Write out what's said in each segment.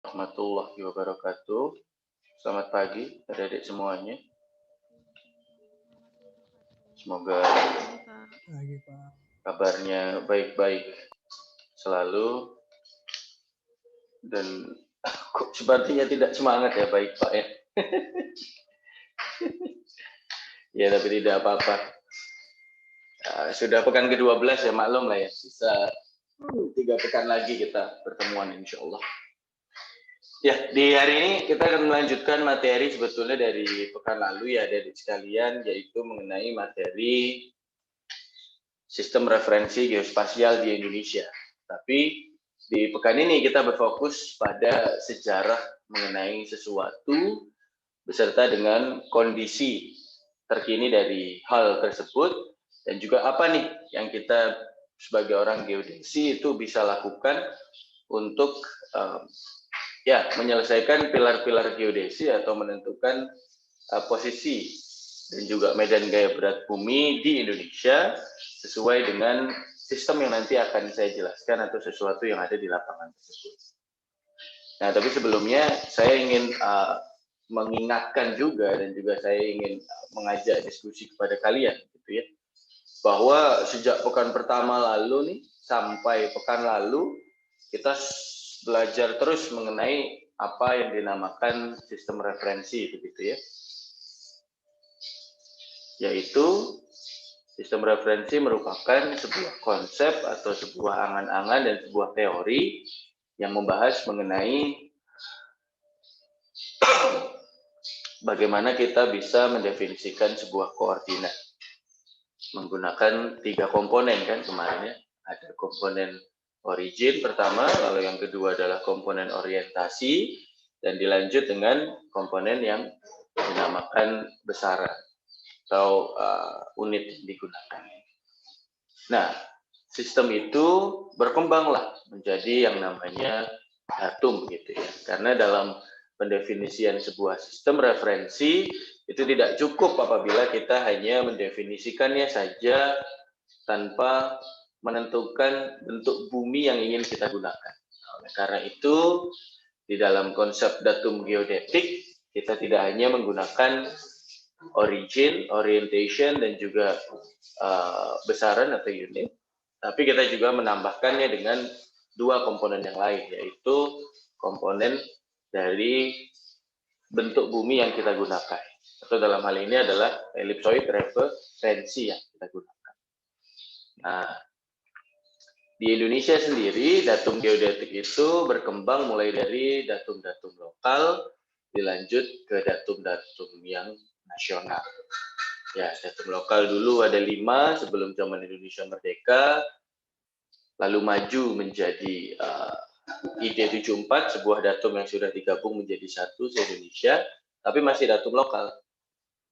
warahmatullahi wabarakatuh. Selamat pagi adik-adik semuanya. Semoga kabarnya baik-baik selalu dan kok sepertinya tidak semangat ya baik Pak ya. Ya tapi tidak apa-apa. Sudah pekan ke-12 ya, maklum lah ya. Sisa 3 pekan lagi kita pertemuan insya Allah. Ya, di hari ini kita akan melanjutkan materi sebetulnya dari pekan lalu ya, adik sekalian, yaitu mengenai materi sistem referensi geospasial di Indonesia. Tapi di pekan ini kita berfokus pada sejarah mengenai sesuatu beserta dengan kondisi terkini dari hal tersebut dan juga apa nih yang kita sebagai orang geodesi itu bisa lakukan untuk menyelesaikan pilar-pilar geodesi atau menentukan posisi dan juga medan gaya berat bumi di Indonesia sesuai dengan sistem yang nanti akan saya jelaskan atau sesuatu yang ada di lapangan tersebut. Nah, tapi sebelumnya saya ingin mengingatkan juga dan juga saya ingin mengajak diskusi kepada kalian, gitu ya, bahwa sejak pekan pertama lalu nih sampai pekan lalu kita belajar terus mengenai apa yang dinamakan sistem referensi, begitu ya. Yaitu sistem referensi merupakan sebuah konsep atau sebuah angan-angan dan sebuah teori yang membahas mengenai bagaimana kita bisa mendefinisikan sebuah koordinat menggunakan 3 komponen kan kemarin ya. Ada komponen origin pertama, lalu yang kedua adalah komponen orientasi, dan dilanjut dengan komponen yang dinamakan besaran atau unit yang digunakan. Nah, sistem itu berkembanglah menjadi yang namanya datum gitu ya. Karena dalam pendefinisian sebuah sistem referensi itu tidak cukup apabila kita hanya mendefinisikannya saja tanpa menentukan bentuk bumi yang ingin kita gunakan. Nah, karena itu di dalam konsep datum geodetik kita tidak hanya menggunakan origin, orientation, dan juga besaran atau unit, tapi kita juga menambahkannya dengan 2 komponen yang lain, yaitu komponen dari bentuk bumi yang kita gunakan. Atau dalam hal ini adalah ellipsoid referensi yang kita gunakan. Nah, di Indonesia sendiri, datum geodetik itu berkembang mulai dari datum-datum lokal, dilanjut ke datum-datum yang nasional. Ya, datum lokal dulu ada 5 sebelum zaman Indonesia merdeka, lalu maju menjadi ID74, sebuah datum yang sudah digabung menjadi satu se-Indonesia, tapi masih datum lokal.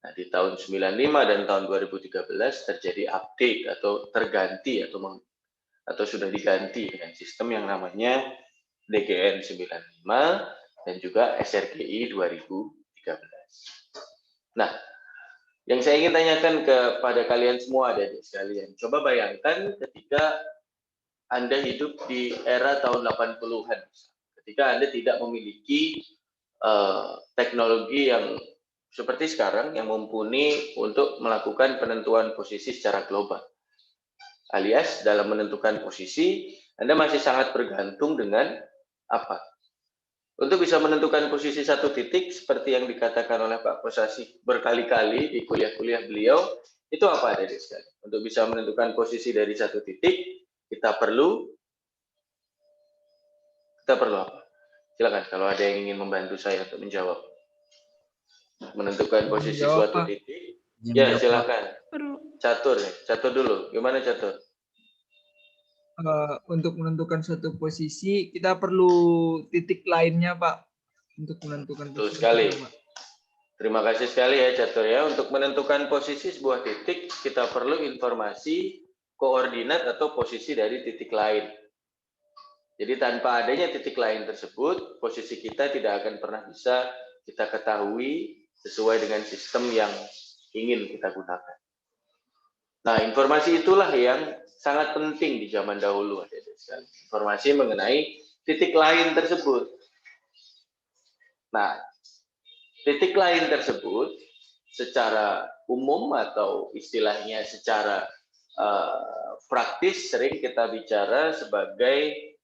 Nah, di tahun 95 dan tahun 2013 terjadi update atau terganti atau sudah diganti dengan sistem yang namanya DGN 95 dan juga SRGI 2013. Nah, yang saya ingin tanyakan kepada kalian semua, adik-adik sekalian, coba bayangkan ketika Anda hidup di era tahun 80-an, ketika Anda tidak memiliki teknologi yang seperti sekarang yang mumpuni untuk melakukan penentuan posisi secara global. Alias dalam menentukan posisi, Anda masih sangat bergantung dengan apa? Untuk bisa menentukan posisi satu titik, seperti yang dikatakan oleh Pak Kosasi berkali-kali di kuliah-kuliah beliau, itu apa adik sekali? Untuk bisa menentukan posisi dari satu titik, kita perlu apa? Silakan kalau ada yang ingin membantu saya untuk menjawab. Menentukan posisi suatu titik. Ya, silakan. Catur dulu. Gimana Catur? Untuk menentukan suatu posisi kita perlu titik lainnya Pak untuk menentukan Betul posisi sekali. Pak. Terima kasih sekali ya Catur ya. Untuk menentukan posisi sebuah titik kita perlu informasi koordinat atau posisi dari titik lain. Jadi tanpa adanya titik lain tersebut, posisi kita tidak akan pernah bisa kita ketahui sesuai dengan sistem yang ingin kita gunakan. Nah, informasi itulah yang sangat penting di zaman dahulu, adik-adik sekalian. Informasi mengenai titik lain tersebut. Nah, titik lain tersebut secara umum atau istilahnya secara praktis sering kita bicara sebagai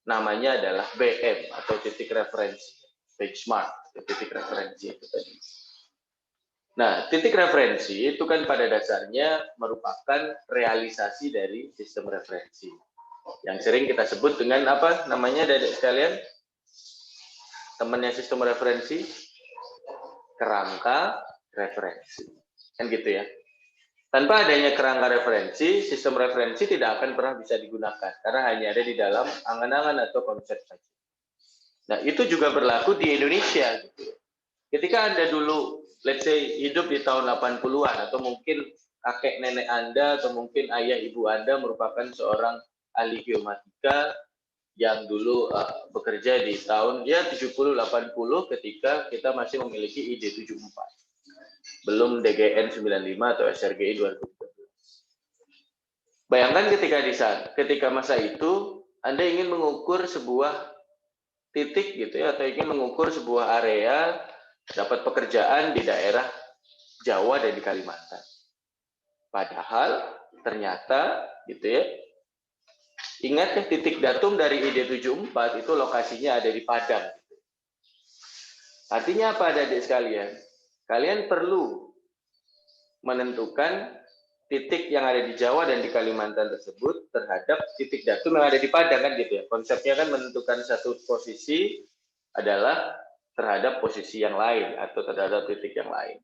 namanya adalah BM atau titik referensi, benchmark atau titik referensi itu tadi. Nah, titik referensi itu kan pada dasarnya merupakan realisasi dari sistem referensi. Yang sering kita sebut dengan apa namanya adik sekalian? Temannya sistem referensi? Kerangka referensi. Kan gitu ya. Tanpa adanya kerangka referensi, sistem referensi tidak akan pernah bisa digunakan karena hanya ada di dalam angan-angan atau konsep saja. Nah, itu juga berlaku di Indonesia gitu. Ketika Anda dulu let's say hidup di tahun 80-an atau mungkin kakek nenek Anda atau mungkin ayah ibu Anda merupakan seorang ahli geomatika yang dulu bekerja di tahun 70-80 ketika kita masih memiliki ID 74. Belum DGN 95 atau SRGI 2013. Bayangkan ketika masa itu Anda ingin mengukur sebuah titik gitu ya, atau ingin mengukur sebuah area dapat pekerjaan di daerah Jawa dan di Kalimantan. Padahal ternyata gitu ya, ingat ya, titik datum dari ID 74 itu lokasinya ada di Padang. Artinya apa adik sekalian? Kalian perlu menentukan titik yang ada di Jawa dan di Kalimantan tersebut terhadap titik datum yang ada di Padang kan gitu ya. Konsepnya kan menentukan satu posisi adalah terhadap posisi yang lain atau terhadap titik yang lain.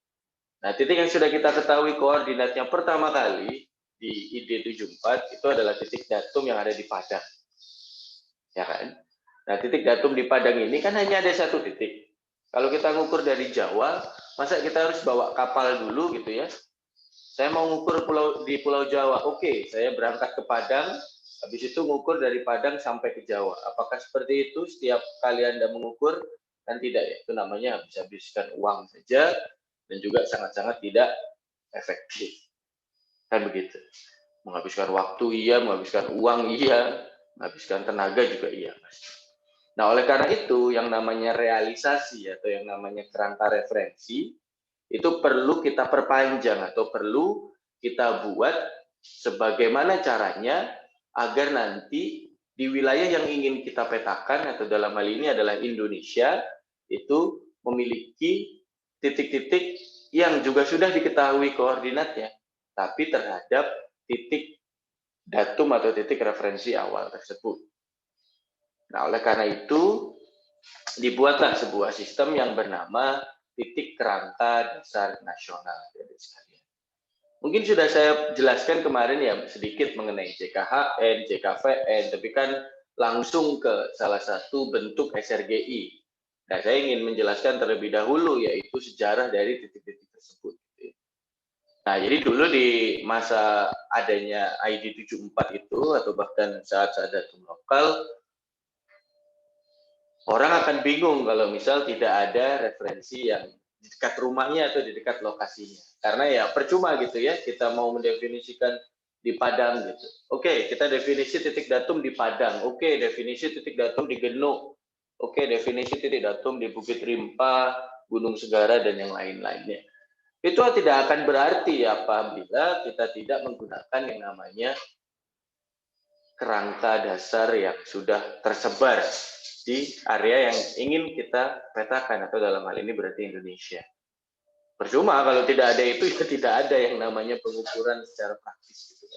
Nah, titik yang sudah kita ketahui koordinatnya pertama kali di ID 74 itu adalah titik datum yang ada di Padang. Ya kan? Nah, titik datum di Padang ini kan hanya ada satu titik. Kalau kita ngukur dari Jawa, masa kita harus bawa kapal dulu gitu ya? Saya mau ngukur di Pulau Jawa. Oke, saya berangkat ke Padang, habis itu ngukur dari Padang sampai ke Jawa. Apakah seperti itu setiap kali Anda mengukur? Kan tidak ya, itu namanya habis-habiskan uang saja dan juga sangat-sangat tidak efektif. Kan begitu. Menghabiskan waktu iya, menghabiskan uang iya, menghabiskan tenaga juga iya. Nah, oleh karena itu yang namanya realisasi atau yang namanya kerangka referensi itu perlu kita perpanjang atau perlu kita buat sebagaimana caranya agar nanti di wilayah yang ingin kita petakan atau dalam hal ini adalah Indonesia itu memiliki titik-titik yang juga sudah diketahui koordinatnya, tapi terhadap titik datum atau titik referensi awal tersebut. Nah, oleh karena itu dibuatlah sebuah sistem yang bernama titik kerangka dasar nasional. Mungkin sudah saya jelaskan kemarin ya sedikit mengenai JKHN, JKVN, tapi kan langsung ke salah satu bentuk SRGI. Nah, saya ingin menjelaskan terlebih dahulu yaitu sejarah dari titik-titik tersebut. Nah, jadi dulu di masa adanya ID 74 itu atau bahkan saat datum lokal, orang akan bingung kalau misal tidak ada referensi yang di dekat rumahnya atau di dekat lokasinya. Karena ya percuma gitu ya, kita mau mendefinisikan di Padang gitu. Oke, kita definisi titik datum di Padang. Oke, definisi titik datum di Genuk. Oke, definisi titik datum di Bukit Rimpa, Gunung Segara, dan yang lain-lainnya. Itu tidak akan berarti apabila kita tidak menggunakan yang namanya kerangka dasar yang sudah tersebar di area yang ingin kita petakan atau dalam hal ini berarti Indonesia. Percuma kalau tidak ada itu ya tidak ada yang namanya pengukuran secara praktis. Gitu.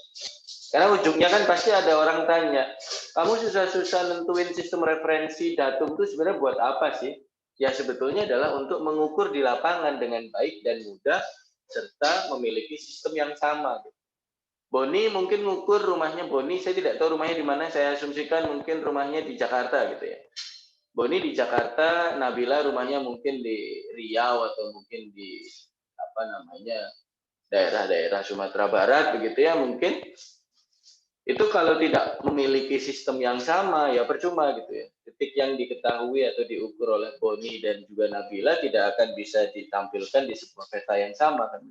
Karena ujungnya kan pasti ada orang tanya, kamu susah-susah nentuin sistem referensi datum itu sebenarnya buat apa sih? Ya sebetulnya adalah untuk mengukur di lapangan dengan baik dan mudah serta memiliki sistem yang sama. Boni mungkin ngukur rumahnya Boni, saya tidak tahu rumahnya di mana, saya asumsikan mungkin rumahnya di Jakarta gitu ya. Boni di Jakarta, Nabila rumahnya mungkin di Riau atau mungkin di apa namanya daerah-daerah Sumatera Barat begitu ya mungkin. Itu kalau tidak memiliki sistem yang sama ya percuma gitu ya. Titik yang diketahui atau diukur oleh Boni dan juga Nabila tidak akan bisa ditampilkan di sebuah peta yang sama kan.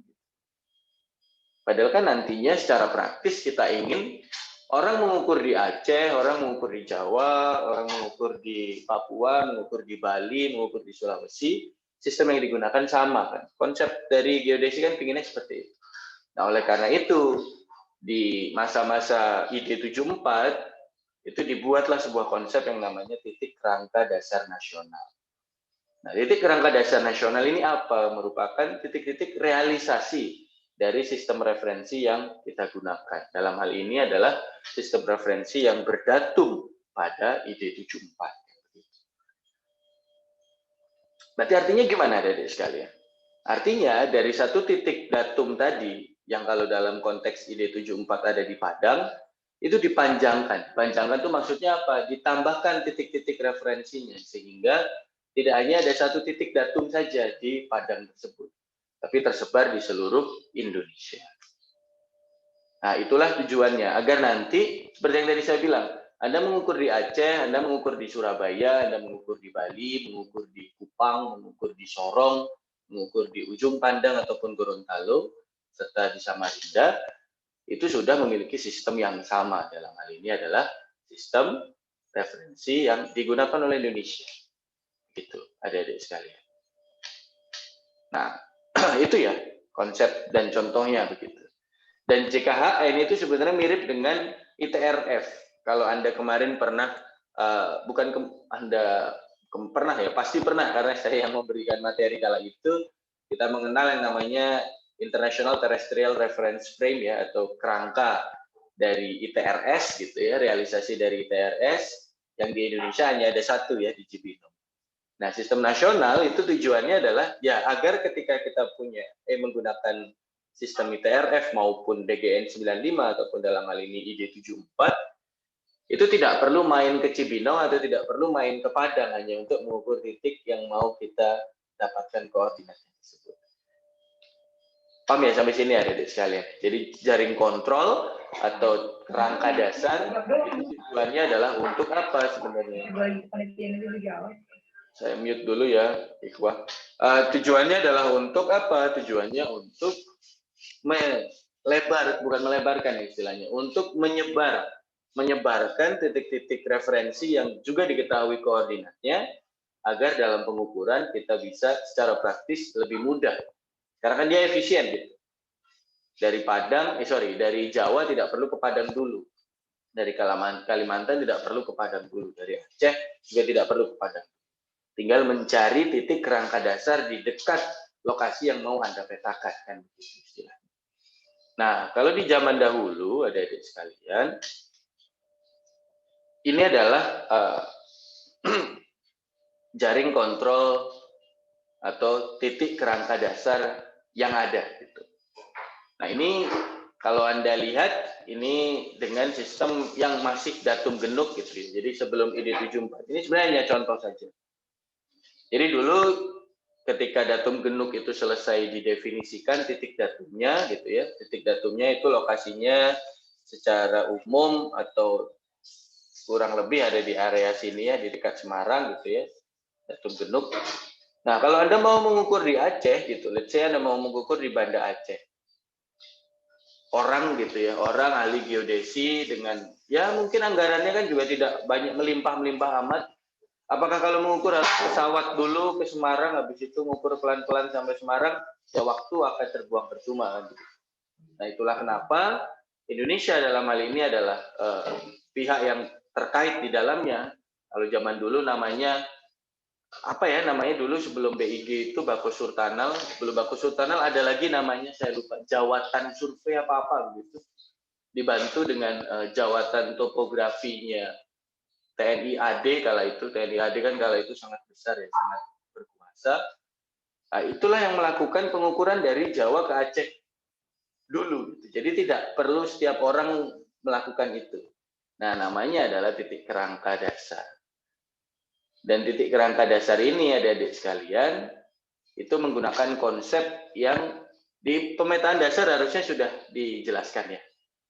Padahal kan nantinya secara praktis kita ingin Orang mengukur di Aceh, orang mengukur di Jawa, orang mengukur di Papua, mengukur di Bali, mengukur di Sulawesi, sistem yang digunakan sama kan. Konsep dari geodesi kan pinginnya seperti itu. Nah, oleh karena itu di masa-masa ID74 itu dibuatlah sebuah konsep yang namanya titik kerangka dasar nasional. Nah, titik kerangka dasar nasional ini apa? Merupakan titik-titik realisasi dari sistem referensi yang kita gunakan. Dalam hal ini adalah sistem referensi yang berdatum pada ID74. Berarti artinya gimana, adik-adik sekalian? Artinya dari satu titik datum tadi, yang kalau dalam konteks ID74 ada di Padang, itu dipanjangkan. Panjangkan itu maksudnya apa? Ditambahkan titik-titik referensinya, sehingga tidak hanya ada satu titik datum saja di Padang tersebut, tapi tersebar di seluruh Indonesia. Nah, itulah tujuannya, agar nanti, seperti yang tadi saya bilang, Anda mengukur di Aceh, Anda mengukur di Surabaya, Anda mengukur di Bali, mengukur di Kupang, mengukur di Sorong, mengukur di Ujung Pandang ataupun Gorontalo, serta di Samarinda, itu sudah memiliki sistem yang sama. Dalam hal ini adalah sistem referensi yang digunakan oleh Indonesia. Gitu, adik-adik sekalian. Nah, itu ya konsep dan contohnya begitu. Dan JKHN itu sebenarnya mirip dengan ITRF. Kalau Anda kemarin pernah, pernah ya, pasti pernah, karena saya yang memberikan materi kala itu, kita mengenal yang namanya International Terrestrial Reference Frame ya, atau kerangka dari ITRS gitu ya, realisasi dari ITRS, yang di Indonesia hanya ada satu ya, di Cibinong. Nah, sistem nasional itu tujuannya adalah ya agar ketika kita menggunakan sistem ITRF maupun DGN 95 ataupun dalam hal ini ID74, itu tidak perlu main ke Cibinong atau tidak perlu main ke Padang hanya untuk mengukur titik yang mau kita dapatkan koordinatnya tersebut. Paham ya sampai sini adik-adik sekalian? Jadi jaring kontrol atau kerangka dasar itu tujuannya adalah untuk apa sebenarnya? Saya mute dulu ya, Ikhwah. Tujuannya adalah untuk apa? Tujuannya untuk bukan melebarkan istilahnya, untuk menyebarkan titik-titik referensi yang juga diketahui koordinatnya, agar dalam pengukuran kita bisa secara praktis lebih mudah. Karena kan dia efisien gitu. Dari Jawa tidak perlu ke Padang dulu. Dari Kalimantan tidak perlu ke Padang dulu. Dari Aceh juga tidak perlu ke Padang. Tinggal mencari titik kerangka dasar di dekat lokasi yang mau Anda petakan, kan begitu istilahnya. Nah, kalau di zaman dahulu, adik-adik sekalian, ini adalah jaring kontrol atau titik kerangka dasar yang ada. Gitu. Nah, ini kalau Anda lihat, ini dengan sistem yang masih datum genuk gitu. Jadi sebelum ID74, ini sebenarnya hanya contoh saja. Jadi dulu ketika datum genuk itu selesai didefinisikan titik datumnya gitu ya. Titik datumnya itu lokasinya secara umum atau kurang lebih ada di area sini ya, di dekat Semarang gitu ya. Datum genuk. Nah, kalau Anda mau mengukur di Aceh gitu, let's say Anda mau mengukur di Banda Aceh. Orang gitu ya, orang ahli geodesi dengan ya mungkin anggarannya kan juga tidak banyak melimpah-melimpah amat. Apakah kalau mengukur pesawat dulu ke Semarang, habis itu mengukur pelan-pelan sampai Semarang, ya waktu akan terbuang percuma kan? Nah, itulah kenapa Indonesia dalam hal ini adalah pihak yang terkait di dalamnya. Kalau zaman dulu namanya namanya dulu sebelum BIG itu Bakus Surtanal, sebelum Bakus Surtanal ada lagi namanya saya lupa, Jawatan Survei apa gitu. Dibantu dengan jawatan topografinya TNI AD kala itu. TNI AD kan kala itu sangat besar ya, sangat berkuasa. Nah, itulah yang melakukan pengukuran dari Jawa ke Aceh dulu. Gitu. Jadi tidak perlu setiap orang melakukan itu. Nah, namanya adalah titik kerangka dasar. Dan titik kerangka dasar ini, adik-adik sekalian, itu menggunakan konsep yang di pemetaan dasar harusnya sudah dijelaskan ya.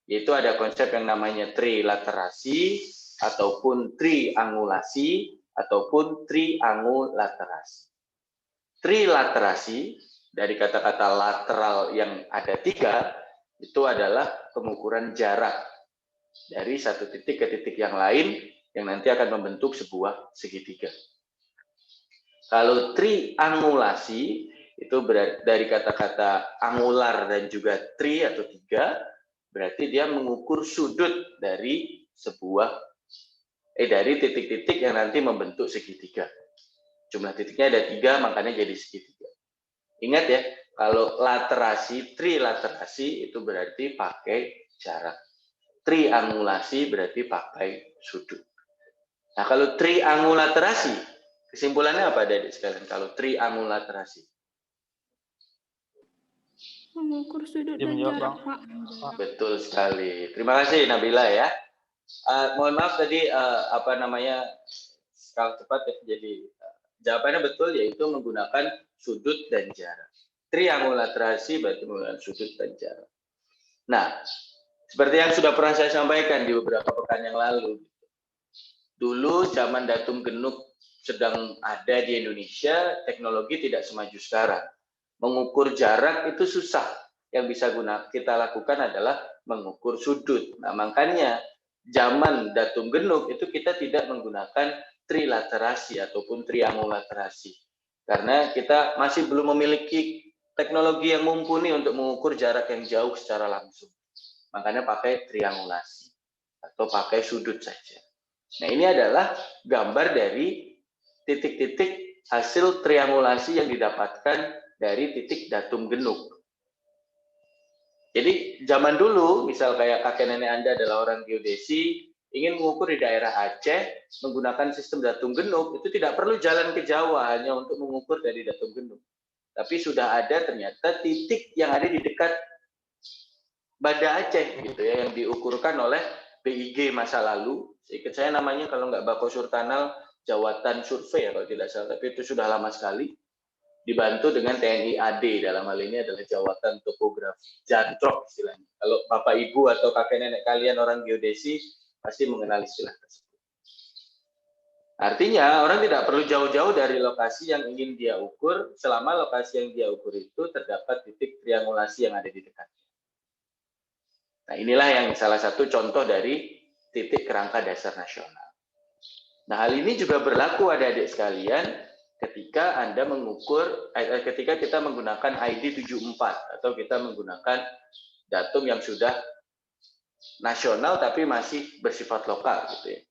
Yaitu ada konsep yang namanya trilaterasi, ataupun triangulasi, ataupun triangulaterasi. Trilaterasi, dari kata-kata lateral yang ada 3, itu adalah pengukuran jarak. dari satu titik ke titik yang lain yang nanti akan membentuk sebuah segitiga. Kalau triangulasi itu dari kata-kata angular dan juga tri atau tiga, berarti dia mengukur sudut dari dari titik-titik yang nanti membentuk segitiga. Jumlah titiknya ada 3, makanya jadi segitiga. Ingat ya, kalau laterasi, trilaterasi itu berarti pakai jarak. Triangulasi berarti pakai sudut. Nah, kalau triangulaterasi, kesimpulannya apa adik sekalian kalau triangulaterasi? Mengukur sudut dan jarak, Pak. Betul sekali. Terima kasih Nabila ya. Mohon maaf tadi skala cepat ya. Jadi jawabannya betul, yaitu menggunakan sudut dan jarak. Triangulaterasi berarti menggunakan sudut dan jarak. Nah, seperti yang sudah pernah saya sampaikan di beberapa pekan yang lalu, dulu zaman datum genuk sedang ada di Indonesia, teknologi tidak semaju sekarang. Mengukur jarak itu susah. Yang bisa kita lakukan adalah mengukur sudut. Nah, makanya zaman datum genuk itu kita tidak menggunakan trilaterasi ataupun triangulaterasi. Karena kita masih belum memiliki teknologi yang mumpuni untuk mengukur jarak yang jauh secara langsung. Makanya pakai triangulasi atau pakai sudut saja. Nah, ini adalah gambar dari titik-titik hasil triangulasi yang didapatkan dari titik datum genuk. Jadi zaman dulu, misal kayak kakek nenek Anda adalah orang geodesi, ingin mengukur di daerah Aceh menggunakan sistem datum genuk, itu tidak perlu jalan ke Jawa hanya untuk mengukur dari datum genuk. Tapi sudah ada ternyata titik yang ada di dekat Banda Aceh gitu ya, yang diukurkan oleh BIG masa lalu. Seingat saya namanya kalau nggak Bako Surtanal, Jawatan Survei ya kalau tidak salah, tapi itu sudah lama sekali. Dibantu dengan TNI AD, dalam hal ini adalah Jawatan Topografi, Jantrok istilahnya. Kalau Bapak Ibu atau kakek nenek kalian orang geodesi, pasti mengenal istilah tersebut. Artinya orang tidak perlu jauh-jauh dari lokasi yang ingin dia ukur, selama lokasi yang dia ukur itu terdapat titik triangulasi yang ada di dekatnya. Nah, inilah yang salah satu contoh dari titik kerangka dasar nasional. Nah, hal ini juga berlaku adik-adik sekalian ketika Anda mengukur, ketika kita menggunakan ID 74 atau kita menggunakan datum yang sudah nasional tapi masih bersifat lokal gitu ya.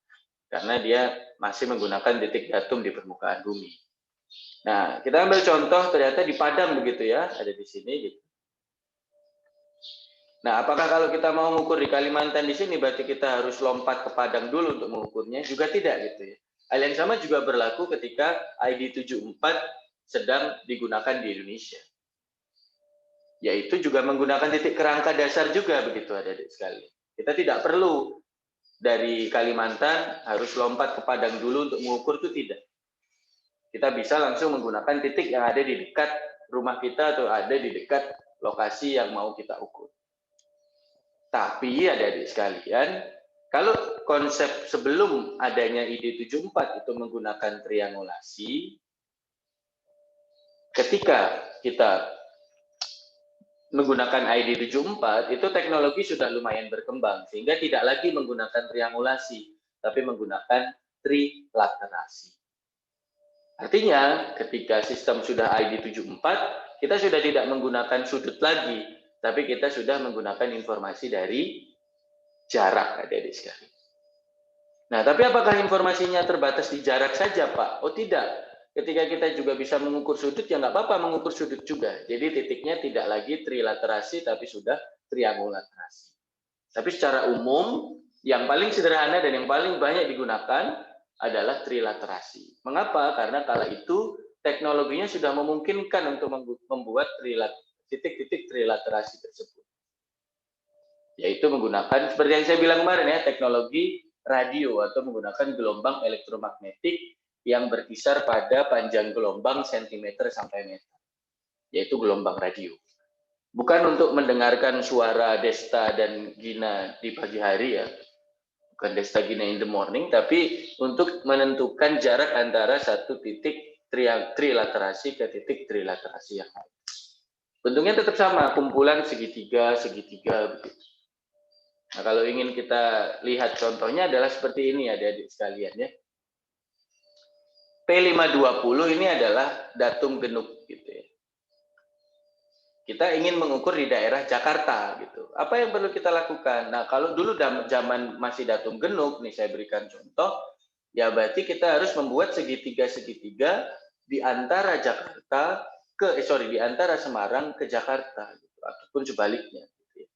Karena dia masih menggunakan titik datum di permukaan bumi. Nah, kita ambil contoh ternyata di Padang begitu ya, ada di sini gitu. Nah, apakah kalau kita mau mengukur di Kalimantan di sini berarti kita harus lompat ke Padang dulu untuk mengukurnya? Juga tidak gitu ya. Hal yang sama juga berlaku ketika ID 74 sedang digunakan di Indonesia. Yaitu juga menggunakan titik kerangka dasar juga begitu adik-adik sekali. Kita tidak perlu dari Kalimantan harus lompat ke Padang dulu untuk mengukur, itu tidak. Kita bisa langsung menggunakan titik yang ada di dekat rumah kita atau ada di dekat lokasi yang mau kita ukur. Tapi adik-adik sekalian, kalau konsep sebelum adanya ID 74 itu menggunakan triangulasi, ketika kita menggunakan ID 74, itu teknologi sudah lumayan berkembang, sehingga tidak lagi menggunakan triangulasi, tapi menggunakan trilaterasi. Artinya, ketika sistem sudah ID 74, kita sudah tidak menggunakan sudut lagi, tapi kita sudah menggunakan informasi dari jarak, adik-adik sekalian. Nah, tapi apakah informasinya terbatas di jarak saja, Pak? Oh, tidak. Ketika kita juga bisa mengukur sudut, ya nggak apa-apa mengukur sudut juga. Jadi titiknya tidak lagi trilaterasi, tapi sudah triangulaterasi. Tapi secara umum, yang paling sederhana dan yang paling banyak digunakan adalah trilaterasi. Mengapa? Karena kala itu teknologinya sudah memungkinkan untuk membuat titik-titik trilaterasi tersebut. Yaitu menggunakan, seperti yang saya bilang kemarin ya, teknologi radio atau menggunakan gelombang elektromagnetik yang berkisar pada panjang gelombang sentimeter sampai meter, yaitu gelombang radio. Bukan untuk mendengarkan suara Desta dan Gina di pagi hari ya, bukan Desta Gina in the morning, tapi untuk menentukan jarak antara satu titik trilaterasi ke titik trilaterasi yang lain. Bentuknya tetap sama, kumpulan segitiga begitu. Nah, kalau ingin kita lihat contohnya adalah seperti ini adik-adik sekalian ya. P520 ini adalah datum genuk gitu ya. Kita ingin mengukur di daerah Jakarta gitu. Apa yang perlu kita lakukan? Nah, kalau dulu zaman masih datum genuk, nih saya berikan contoh, ya berarti kita harus membuat segitiga-segitiga di antara Jakarta di antara Semarang ke Jakarta gitu, ataupun sebaliknya gitu ya.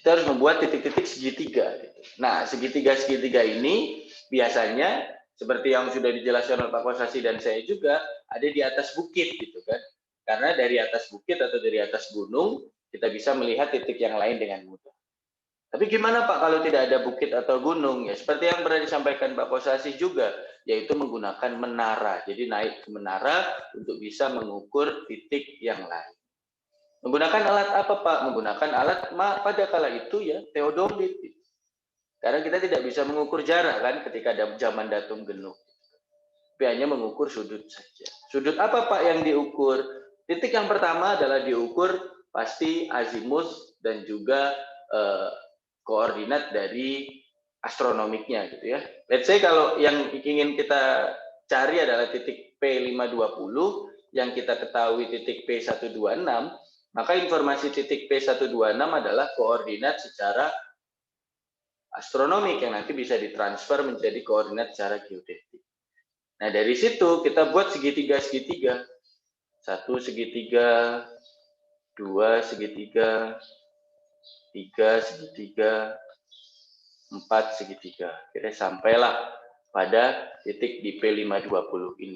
Kita harus membuat titik-titik segitiga gitu. Nah, segitiga-segitiga ini biasanya seperti yang sudah dijelaskan oleh Pak Kosasi dan saya juga ada di atas bukit gitu kan. Karena dari atas bukit atau dari atas gunung, kita bisa melihat titik yang lain dengan mudah. Tapi gimana Pak kalau tidak ada bukit atau gunung? Ya seperti yang pernah disampaikan Pak Kosasi juga, yaitu menggunakan menara. Jadi naik ke menara untuk bisa mengukur titik yang lain. Menggunakan alat apa Pak? Menggunakan alat pada kala itu ya teodolit. Karena kita tidak bisa mengukur jarak kan ketika ada zaman datum genuk. Tapi hanya mengukur sudut saja. Sudut apa Pak yang diukur? Titik yang pertama adalah diukur pasti azimuth dan juga koordinat dari astronomiknya gitu ya. Let's say kalau yang ingin kita cari adalah titik P520, yang kita ketahui titik P126, maka informasi titik P126 adalah koordinat secara astronomik yang nanti bisa ditransfer menjadi koordinat secara geodetik. Nah, dari situ kita buat segitiga-segitiga. 1 segitiga, 2 segitiga, 3 segitiga, 4 segitiga. Kira sampailah pada titik di P520 ini.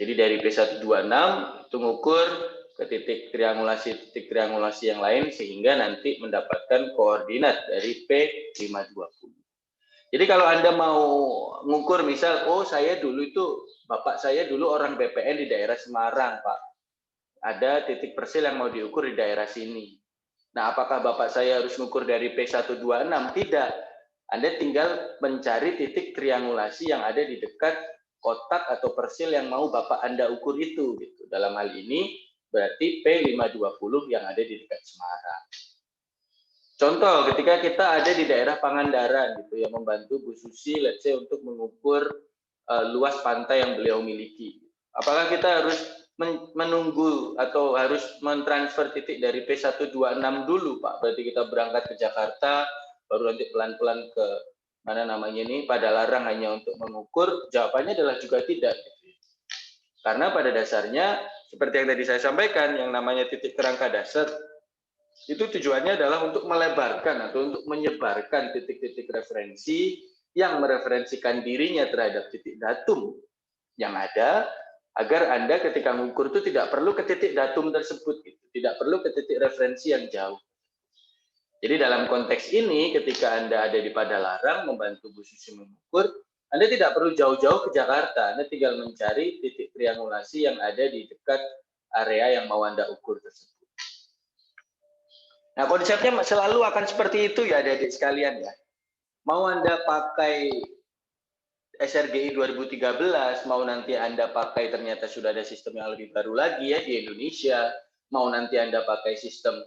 Jadi dari P126 itu mengukur ke titik triangulasi yang lain sehingga nanti mendapatkan koordinat dari P520. Jadi kalau Anda mau mengukur misal, oh saya dulu itu, bapak saya dulu orang BPN di daerah Semarang, Pak. Ada titik persil yang mau diukur di daerah sini. Nah, apakah bapak saya harus mengukur dari P126? Tidak. Anda tinggal mencari titik triangulasi yang ada di dekat kotak atau persil yang mau bapak Anda ukur itu. Gitu. Dalam hal ini berarti P520 yang ada di dekat Semarang. Contoh, ketika kita ada di daerah Pangandaran, gitu ya, membantu Bu Susi, let's say untuk mengukur luas pantai yang beliau miliki. Apakah kita harus menunggu atau harus mentransfer titik dari P126 dulu, Pak? Berarti kita berangkat ke Jakarta, baru nanti pelan-pelan ke mana namanya ini, Padalarang hanya untuk mengukur? Jawabannya adalah juga tidak. Karena pada dasarnya, seperti yang tadi saya sampaikan, yang namanya titik kerangka dasar, itu tujuannya adalah untuk melebarkan atau untuk menyebarkan titik-titik referensi yang mereferensikan dirinya terhadap titik datum yang ada, agar Anda ketika mengukur itu tidak perlu ke titik datum tersebut, gitu. Tidak perlu ke titik referensi yang jauh. Jadi dalam konteks ini, ketika Anda ada di Padalarang membantu Bu Susi mengukur, Anda tidak perlu jauh-jauh ke Jakarta, Anda tinggal mencari titik triangulasi yang ada di dekat area yang mau Anda ukur tersebut. Nah, konsepnya selalu akan seperti itu ya adik-adik sekalian ya. Mau Anda pakai SRGI 2013, mau nanti Anda pakai ternyata sudah ada sistem yang lebih baru lagi ya di Indonesia, mau nanti Anda pakai sistem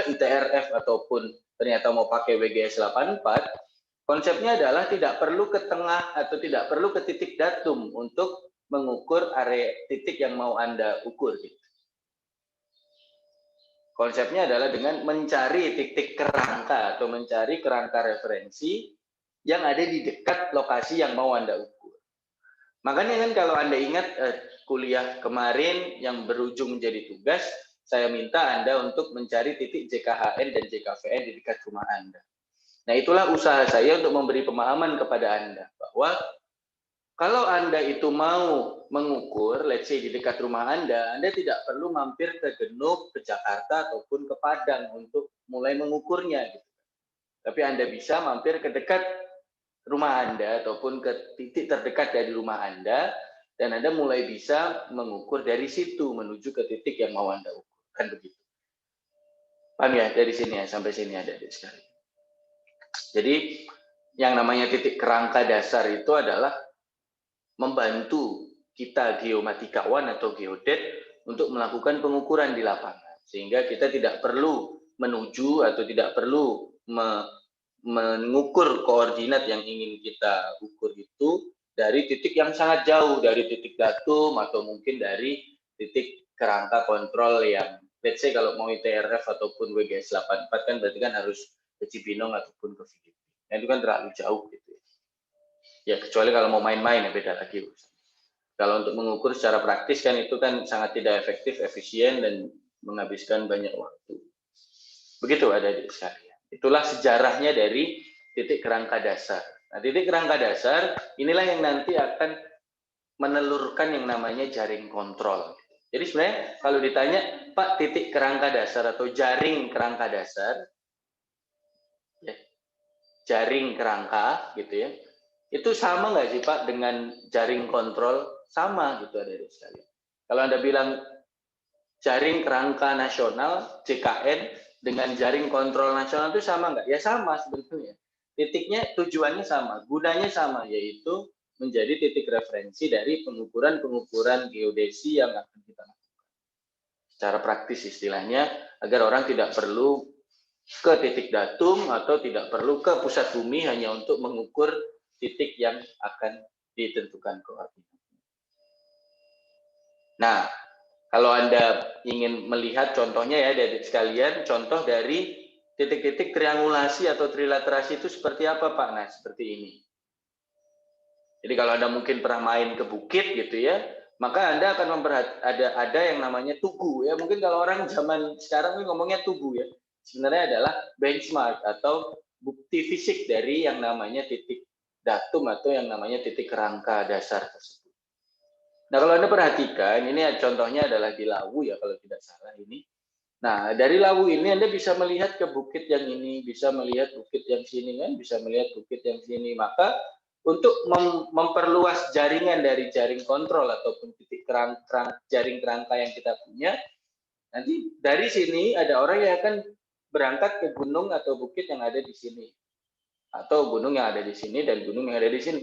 ITRF ataupun ternyata mau pakai WGS 84, konsepnya adalah tidak perlu ke tengah atau tidak perlu ke titik datum untuk mengukur area titik yang mau Anda ukur gitu. Konsepnya adalah dengan mencari titik kerangka atau mencari kerangka referensi yang ada di dekat lokasi yang mau Anda ukur. Makanya kan kalau Anda ingat kuliah kemarin yang berujung menjadi tugas, saya minta Anda untuk mencari titik JKHN dan JKVN di dekat rumah Anda. Nah, itulah usaha saya untuk memberi pemahaman kepada Anda bahwa kalau Anda itu mau mengukur, let's say di dekat rumah Anda tidak perlu mampir ke Genuk, ke Jakarta, ataupun ke Padang untuk mulai mengukurnya. Gitu. Tapi Anda bisa mampir ke dekat rumah Anda, ataupun ke titik terdekat dari rumah Anda, dan Anda mulai bisa mengukur dari situ, menuju ke titik yang mau Anda ukur. Kan begitu. Paham ya? Dari sini ya, sampai sini ada sekali. Jadi, yang namanya titik kerangka dasar itu adalah membantu kita geomatikawan atau geodet untuk melakukan pengukuran di lapangan. Sehingga kita tidak perlu menuju atau tidak perlu mengukur koordinat yang ingin kita ukur itu dari titik yang sangat jauh, dari titik datum atau mungkin dari titik kerangka kontrol yang, let's say kalau mau ITRF ataupun WGS 84 kan berarti kan harus ke Cibinong ataupun ke Filipina. Nah, itu kan terlalu jauh gitu. Ya kecuali kalau mau main-main ya beda lagi. Kalau untuk mengukur secara praktis kan itu kan sangat tidak efektif, efisien dan menghabiskan banyak waktu. Begitu adik-adik sekalian. Itulah sejarahnya dari titik kerangka dasar. Nah, titik kerangka dasar inilah yang nanti akan menelurkan yang namanya jaring kontrol. Jadi sebenarnya kalau ditanya, Pak, titik kerangka dasar atau jaring kerangka dasar, ya, jaring kerangka gitu ya, itu sama nggak sih Pak dengan jaring kontrol? Sama gitu adik-adik sekalian. Kalau Anda bilang jaring kerangka nasional JKN dengan jaring kontrol nasional itu sama nggak? Ya sama sebetulnya. Titiknya tujuannya sama, gunanya sama, yaitu menjadi titik referensi dari pengukuran-pengukuran geodesi yang akan kita lakukan. Secara praktis istilahnya, agar orang tidak perlu ke titik datum atau tidak perlu ke pusat bumi hanya untuk mengukur titik yang akan ditentukan koordinat. Nah, kalau Anda ingin melihat contohnya ya adik-adik sekalian, contoh dari titik-titik triangulasi atau trilaterasi itu seperti apa Pak? Nah, seperti ini. Jadi kalau Anda mungkin pernah main ke bukit gitu ya, maka Anda akan ada yang namanya tugu ya. Mungkin kalau orang zaman sekarang ini ngomongnya tugu ya. Sebenarnya adalah benchmark atau bukti fisik dari yang namanya titik datum atau yang namanya titik kerangka dasar tersebut. Nah, kalau Anda perhatikan, ini contohnya adalah di Lawu ya kalau tidak salah ini. Nah, dari Lawu ini Anda bisa melihat ke bukit yang ini, bisa melihat bukit yang sini kan, bisa melihat bukit yang sini. Maka untuk memperluas jaringan dari jaring kontrol ataupun titik jaring kerangka yang kita punya, nanti dari sini ada orang yang akan berangkat ke gunung atau bukit yang ada di sini. Atau gunung yang ada di sini dan gunung yang ada di sini.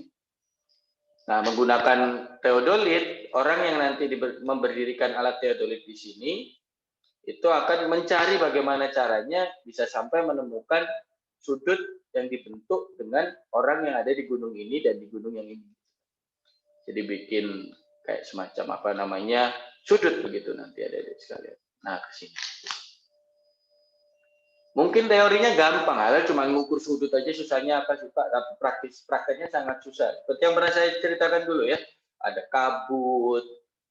Nah, menggunakan teodolit, orang yang nanti memberdirikan alat teodolit di sini, itu akan mencari bagaimana caranya bisa sampai menemukan sudut yang dibentuk dengan orang yang ada di gunung ini dan di gunung yang ini. Jadi bikin kayak semacam apa namanya sudut begitu nanti adik-adik sekalian. Nah, ke sini. Mungkin teorinya gampang, cuma ngukur sudut aja susahnya apa sih Pak, tapi prakteknya sangat susah. Seperti yang pernah saya ceritakan dulu ya, ada kabut,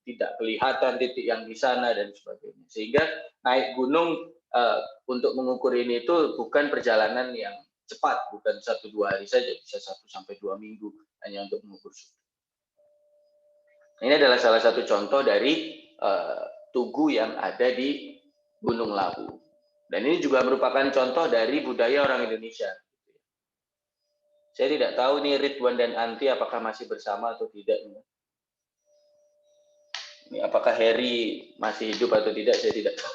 tidak kelihatan titik yang di sana dan sebagainya. Sehingga naik gunung untuk mengukur ini itu bukan perjalanan yang cepat, bukan 1-2 hari saja, bisa 1-2 minggu hanya untuk mengukur sudut. Ini adalah salah satu contoh dari tugu yang ada di Gunung Lawu. Dan ini juga merupakan contoh dari budaya orang Indonesia. Saya tidak tahu nih Ridwan dan Anti apakah masih bersama atau tidak. Ini apakah Heri masih hidup atau tidak, saya tidak tahu.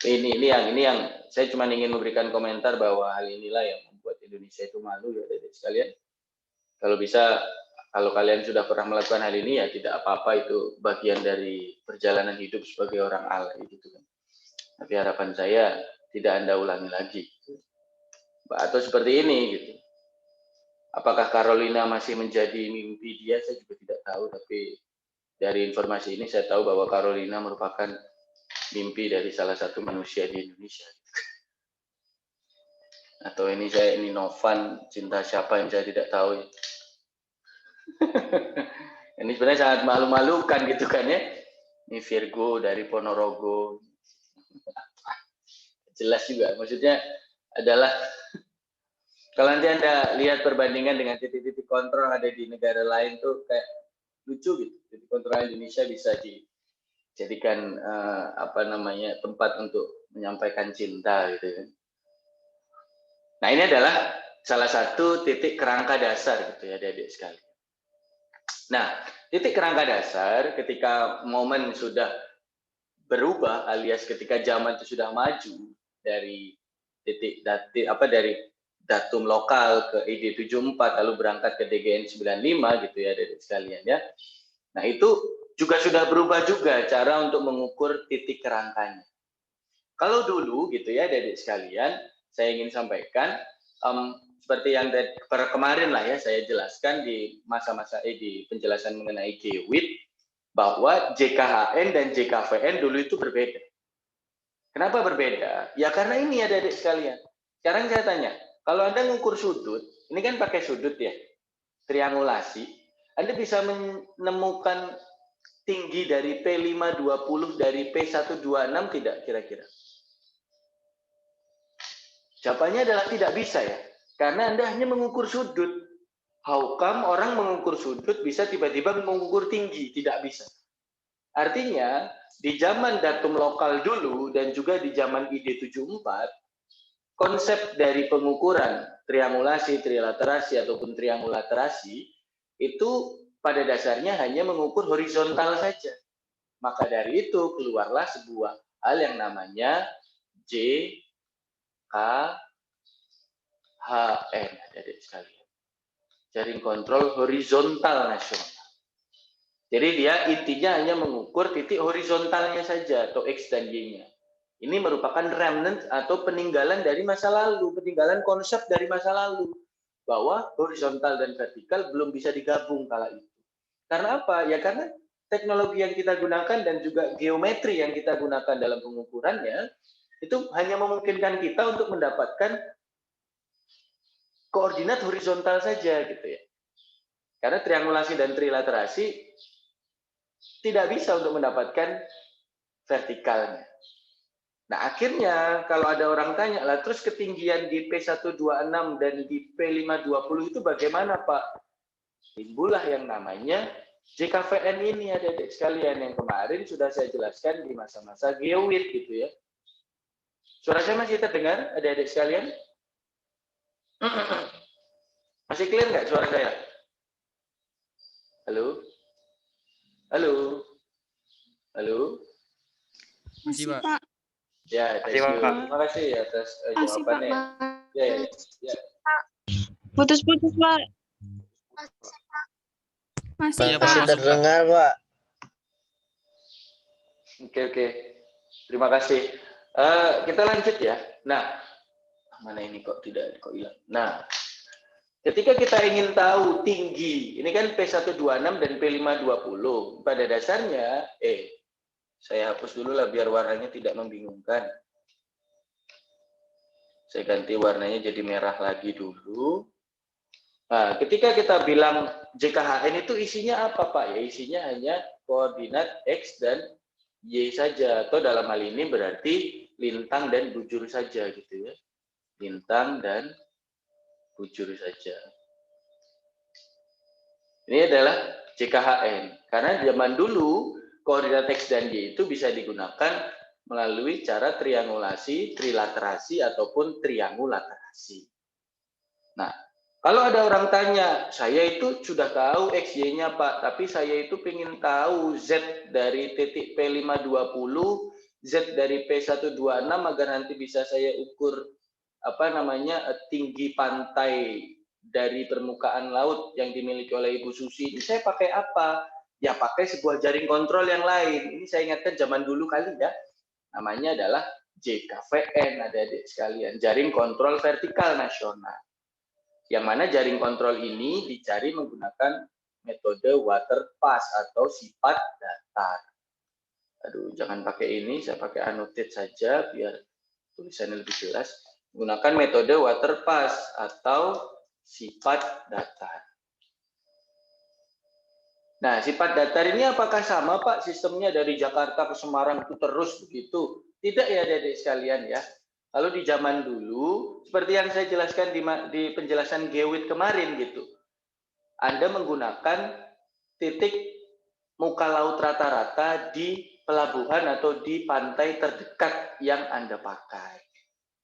Ini yang saya cuma ingin memberikan komentar bahwa hal inilah yang membuat Indonesia itu malu ya adik-adik sekalian. Kalau bisa, kalau kalian sudah pernah melakukan hal ini ya tidak apa-apa, itu bagian dari perjalanan hidup sebagai orang alay gitu kan. Tapi harapan saya tidak Anda ulangi lagi. Atau seperti ini gitu. Apakah Carolina masih menjadi mimpi dia, saya juga tidak tahu, tapi dari informasi ini saya tahu bahwa Carolina merupakan mimpi dari salah satu manusia di Indonesia. Atau ini Novan, cinta siapa yang saya tidak tahu. Ini sebenarnya sangat malu-malukan gitu kan ya. Ini Virgo dari Ponorogo. Jelas juga, maksudnya adalah kalau nanti Anda lihat perbandingan dengan titik-titik kontrol ada di negara lain tuh kayak lucu gitu. Titik kontrol Indonesia bisa dijadikan tempat untuk menyampaikan cinta gitu kan. Nah, ini adalah salah satu titik kerangka dasar gitu ya adik-adik sekali. Nah, titik kerangka dasar ketika momen sudah berubah alias ketika zaman itu sudah maju dari dari datum lokal ke ID 74 lalu berangkat ke DGN 95 gitu ya adik-adik sekalian ya. Nah, itu juga sudah berubah juga cara untuk mengukur titik kerangkanya. Kalau dulu gitu ya adik-adik sekalian, saya ingin sampaikan seperti yang kemarin lah ya saya jelaskan di masa-masa di penjelasan mengenai GWIT bahwa JKHN dan JKVN dulu itu berbeda. Kenapa berbeda? Ya karena ini adik-adik sekalian. Sekarang saya tanya, kalau Anda mengukur sudut, ini kan pakai sudut ya, triangulasi, Anda bisa menemukan tinggi dari P520 dari P126 tidak kira-kira? Jawabannya adalah tidak bisa ya, karena Anda hanya mengukur sudut. How come orang mengukur sudut bisa tiba-tiba mengukur tinggi? Tidak bisa. Artinya, di zaman datum lokal dulu dan juga di zaman ID74, konsep dari pengukuran triangulasi, trilaterasi, ataupun triangulaterasi itu pada dasarnya hanya mengukur horizontal saja. Maka dari itu keluarlah sebuah hal yang namanya JKHN, adik-adik sekalian. Jaring kontrol horizontal nasional. Jadi dia intinya hanya mengukur titik horizontalnya saja atau X dan Y-nya. Ini merupakan remnant atau peninggalan dari masa lalu, peninggalan konsep dari masa lalu. Bahwa horizontal dan vertikal belum bisa digabung kala itu. Karena apa? Ya karena teknologi yang kita gunakan dan juga geometri yang kita gunakan dalam pengukurannya, itu hanya memungkinkan kita untuk mendapatkan koordinat horizontal saja gitu ya. Karena triangulasi dan trilaterasi tidak bisa untuk mendapatkan vertikalnya. Nah, akhirnya kalau ada orang tanya, lah terus ketinggian di P126 dan di P520 itu bagaimana, Pak? Timbullah yang namanya JKVN ini, adik-adik sekalian, yang kemarin sudah saya jelaskan di masa-masa GeoWIT gitu ya. Suara saya masih terdengar, adik-adik sekalian? Masih clear nggak suara saya? Halo? Halo? Halo? Masih, Pak. Pak. Ya, thank you. Terima kasih atas Masih, Pak. jawabannya. Ya. Putus-putus, Pak. Masih, Iya, Pak. Pak. Terdengar, Pak. Oke. Terima kasih. Kita lanjut ya. Nah, mana ini kok hilang. Nah, ketika kita ingin tahu tinggi, ini kan P126 dan P520. Pada dasarnya, saya hapus dulu lah biar warnanya tidak membingungkan. Saya ganti warnanya jadi merah lagi dulu. Nah, ketika kita bilang JKHN itu isinya apa, Pak? Ya, isinya hanya koordinat X dan Y saja. Atau dalam hal ini berarti lintang dan bujur saja gitu ya. Lintang dan bujur saja. Ini adalah JKHN. Karena zaman dulu koordinat X dan Y itu bisa digunakan melalui cara triangulasi, trilaterasi, ataupun triangulaterasi. Nah, kalau ada orang tanya, saya itu sudah tahu X, Y-nya Pak, tapi saya itu ingin tahu Z dari titik P520, Z dari P126 agar nanti bisa saya ukur tinggi pantai dari permukaan laut yang dimiliki oleh Ibu Susi. Ini saya pakai apa? Ya pakai sebuah jaring kontrol yang lain. Ini saya ingatkan zaman dulu kali ya. Namanya adalah JKVN, adik-adik sekalian, jaring kontrol vertikal nasional. Yang mana jaring kontrol ini dicari menggunakan metode waterpass atau sifat datar. Aduh, jangan pakai ini, saya pakai annotate saja biar tulisannya lebih jelas. Menggunakan metode waterpass atau sifat datar. Nah, sifat datar ini apakah sama, Pak? Sistemnya dari Jakarta ke Semarang itu terus begitu? Tidak ya, adik-adik sekalian ya. Kalau di zaman dulu, seperti yang saya jelaskan di penjelasan GeoWIT kemarin gitu. Anda menggunakan titik muka laut rata-rata di pelabuhan atau di pantai terdekat yang Anda pakai.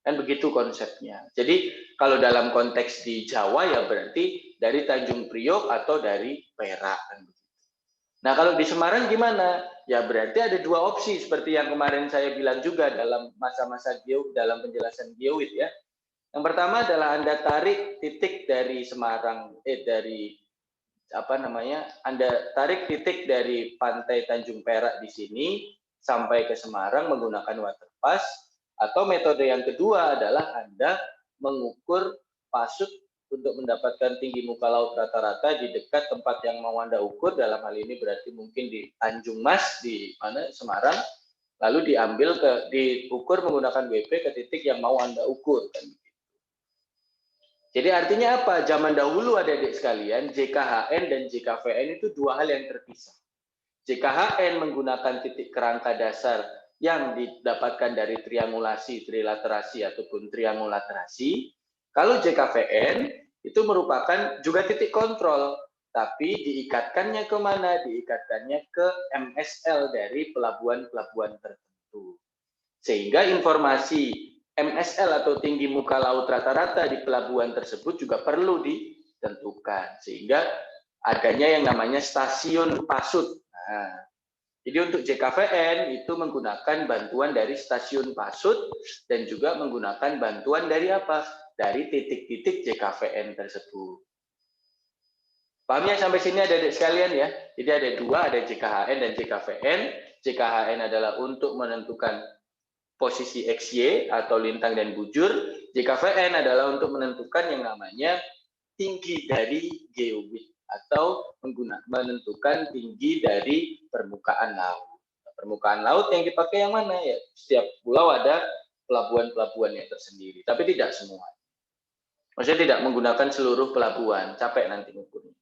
Kan begitu konsepnya. Jadi kalau dalam konteks di Jawa ya berarti dari Tanjung Priok atau dari Perak. Nah, kalau di Semarang gimana? Ya berarti ada dua opsi seperti yang kemarin saya bilang juga dalam masa-masa dalam penjelasan GeoWIT ya. Yang pertama adalah Anda tarik titik dari Semarang Anda tarik titik dari pantai Tanjung Perak di sini sampai ke Semarang menggunakan waterpass. Atau metode yang kedua adalah Anda mengukur pasut untuk mendapatkan tinggi muka laut rata-rata di dekat tempat yang mau Anda ukur. Dalam hal ini berarti mungkin di Tanjung Mas di mana Semarang, lalu diukur menggunakan WP ke titik yang mau Anda ukur kan. Jadi artinya apa? Zaman dahulu adik-adik sekalian, JKHN dan JKVN itu dua hal yang terpisah. JKHN menggunakan titik kerangka dasar yang didapatkan dari triangulasi, trilaterasi, ataupun triangulaterasi. Kalau JKVN itu merupakan juga titik kontrol, tapi diikatkannya ke mana? Diikatkannya ke MSL dari pelabuhan-pelabuhan tertentu. Sehingga informasi MSL atau tinggi muka laut rata-rata di pelabuhan tersebut juga perlu ditentukan. Sehingga adanya yang namanya stasiun pasut. Nah, jadi untuk JKVN itu menggunakan bantuan dari stasiun pasut dan juga menggunakan bantuan dari apa? Dari titik-titik JKVN tersebut. Paham ya sampai sini adik-adik sekalian ya? Jadi ada dua, ada JKHN dan JKVN. JKHN adalah untuk menentukan posisi XY atau lintang dan bujur. JKVN adalah untuk menentukan yang namanya tinggi dari geowit atau menentukan tinggi dari permukaan laut. Permukaan laut yang dipakai yang mana ya? Setiap pulau ada pelabuhan-pelabuhannya tersendiri, tapi tidak semua. Maksudnya tidak menggunakan seluruh pelabuhan, capek nanti ngukurnya.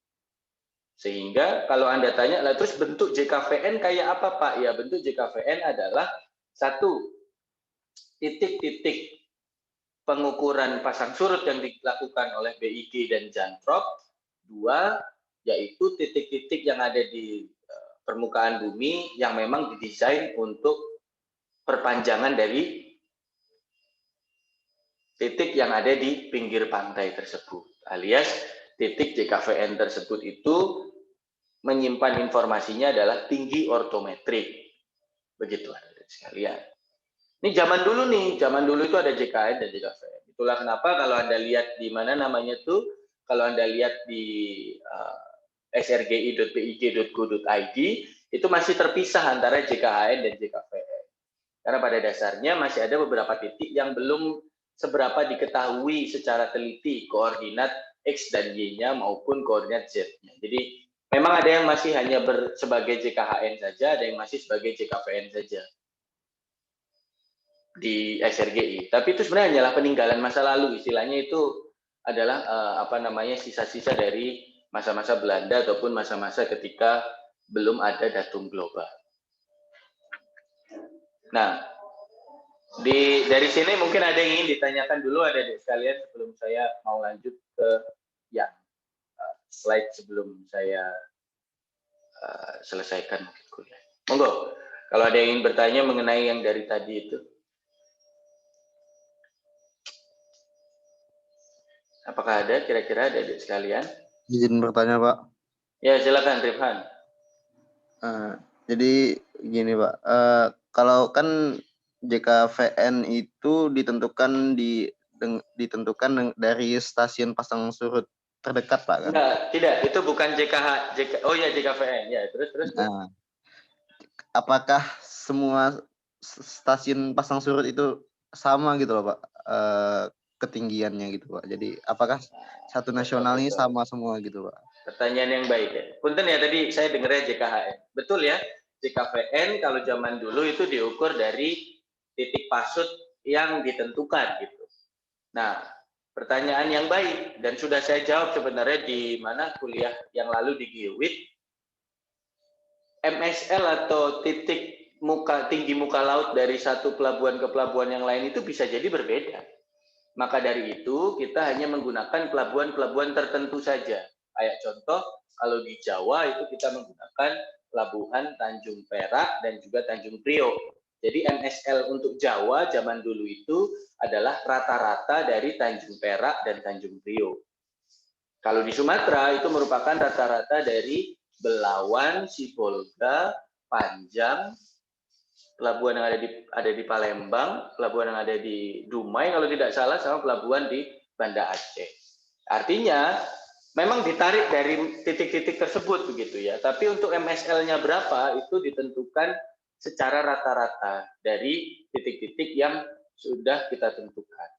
Sehingga kalau Anda tanya, lah terus bentuk JKVN kayak apa Pak? Ya bentuk JKVN adalah satu, titik-titik pengukuran pasang surut yang dilakukan oleh BIG dan Jantrop. Dua, yaitu titik-titik yang ada di permukaan bumi yang memang didesain untuk perpanjangan dari titik yang ada di pinggir pantai tersebut. Alias titik JKVN tersebut itu menyimpan informasinya adalah tinggi ortometrik. Begitu adik-adik sekalian. Ini zaman dulu nih, zaman dulu itu ada JKN dan JKVN. Itulah kenapa kalau Anda lihat di mana namanya tuh, kalau Anda lihat di srgi.pig.go.id, itu masih terpisah antara JKHN dan JKVN. Karena pada dasarnya masih ada beberapa titik yang belum seberapa diketahui secara teliti koordinat X dan Y-nya maupun koordinat Z-nya. Jadi memang ada yang masih hanya sebagai JKHN saja, ada yang masih sebagai JKVN saja di SRGI. Tapi itu sebenarnya hanyalah peninggalan masa lalu. Istilahnya itu adalah sisa-sisa dari masa-masa Belanda ataupun masa-masa ketika belum ada datum global. Nah, dari sini mungkin ada yang ingin ditanyakan dulu adik-adik sekalian sebelum saya mau lanjut ke slide sebelum saya selesaikan mungkin kuliah. Monggo, kalau ada yang ingin bertanya mengenai yang dari tadi itu. Apakah ada kira-kira adik-adik sekalian? Izin bertanya, Pak. Ya, silakan Rifhan. Jadi gini, Pak. Kalau kan JKVN itu ditentukan dari stasiun pasang surut terdekat, Pak, kan? Enggak, tidak. Itu bukan oh ya JKVN. Ya, terus. Nah, apakah semua stasiun pasang surut itu sama gitu loh, Pak? Ketinggiannya gitu, Pak. Jadi apakah satu nasional ini sama semua gitu, Pak? Pertanyaan yang baik ya. Punten ya, tadi saya dengarnya JKHN. Betul ya, JKVN kalau zaman dulu itu diukur dari titik pasut yang ditentukan gitu. Nah, pertanyaan yang baik dan sudah saya jawab sebenarnya di mana kuliah yang lalu di GeoWit. MSL atau titik tinggi muka laut dari satu pelabuhan ke pelabuhan yang lain itu bisa jadi berbeda. Maka dari itu kita hanya menggunakan pelabuhan-pelabuhan tertentu saja. Kayak contoh, kalau di Jawa itu kita menggunakan pelabuhan Tanjung Perak dan juga Tanjung Priok. Jadi MSL untuk Jawa zaman dulu itu adalah rata-rata dari Tanjung Perak dan Tanjung Priok. Kalau di Sumatera itu merupakan rata-rata dari Belawan, Sibolga, Panjang, pelabuhan yang ada di Palembang, pelabuhan yang ada di Dumai kalau tidak salah, sama pelabuhan di Banda Aceh. Artinya memang ditarik dari titik-titik tersebut begitu ya. Tapi untuk MSL-nya berapa itu ditentukan secara rata-rata dari titik-titik yang sudah kita tentukan.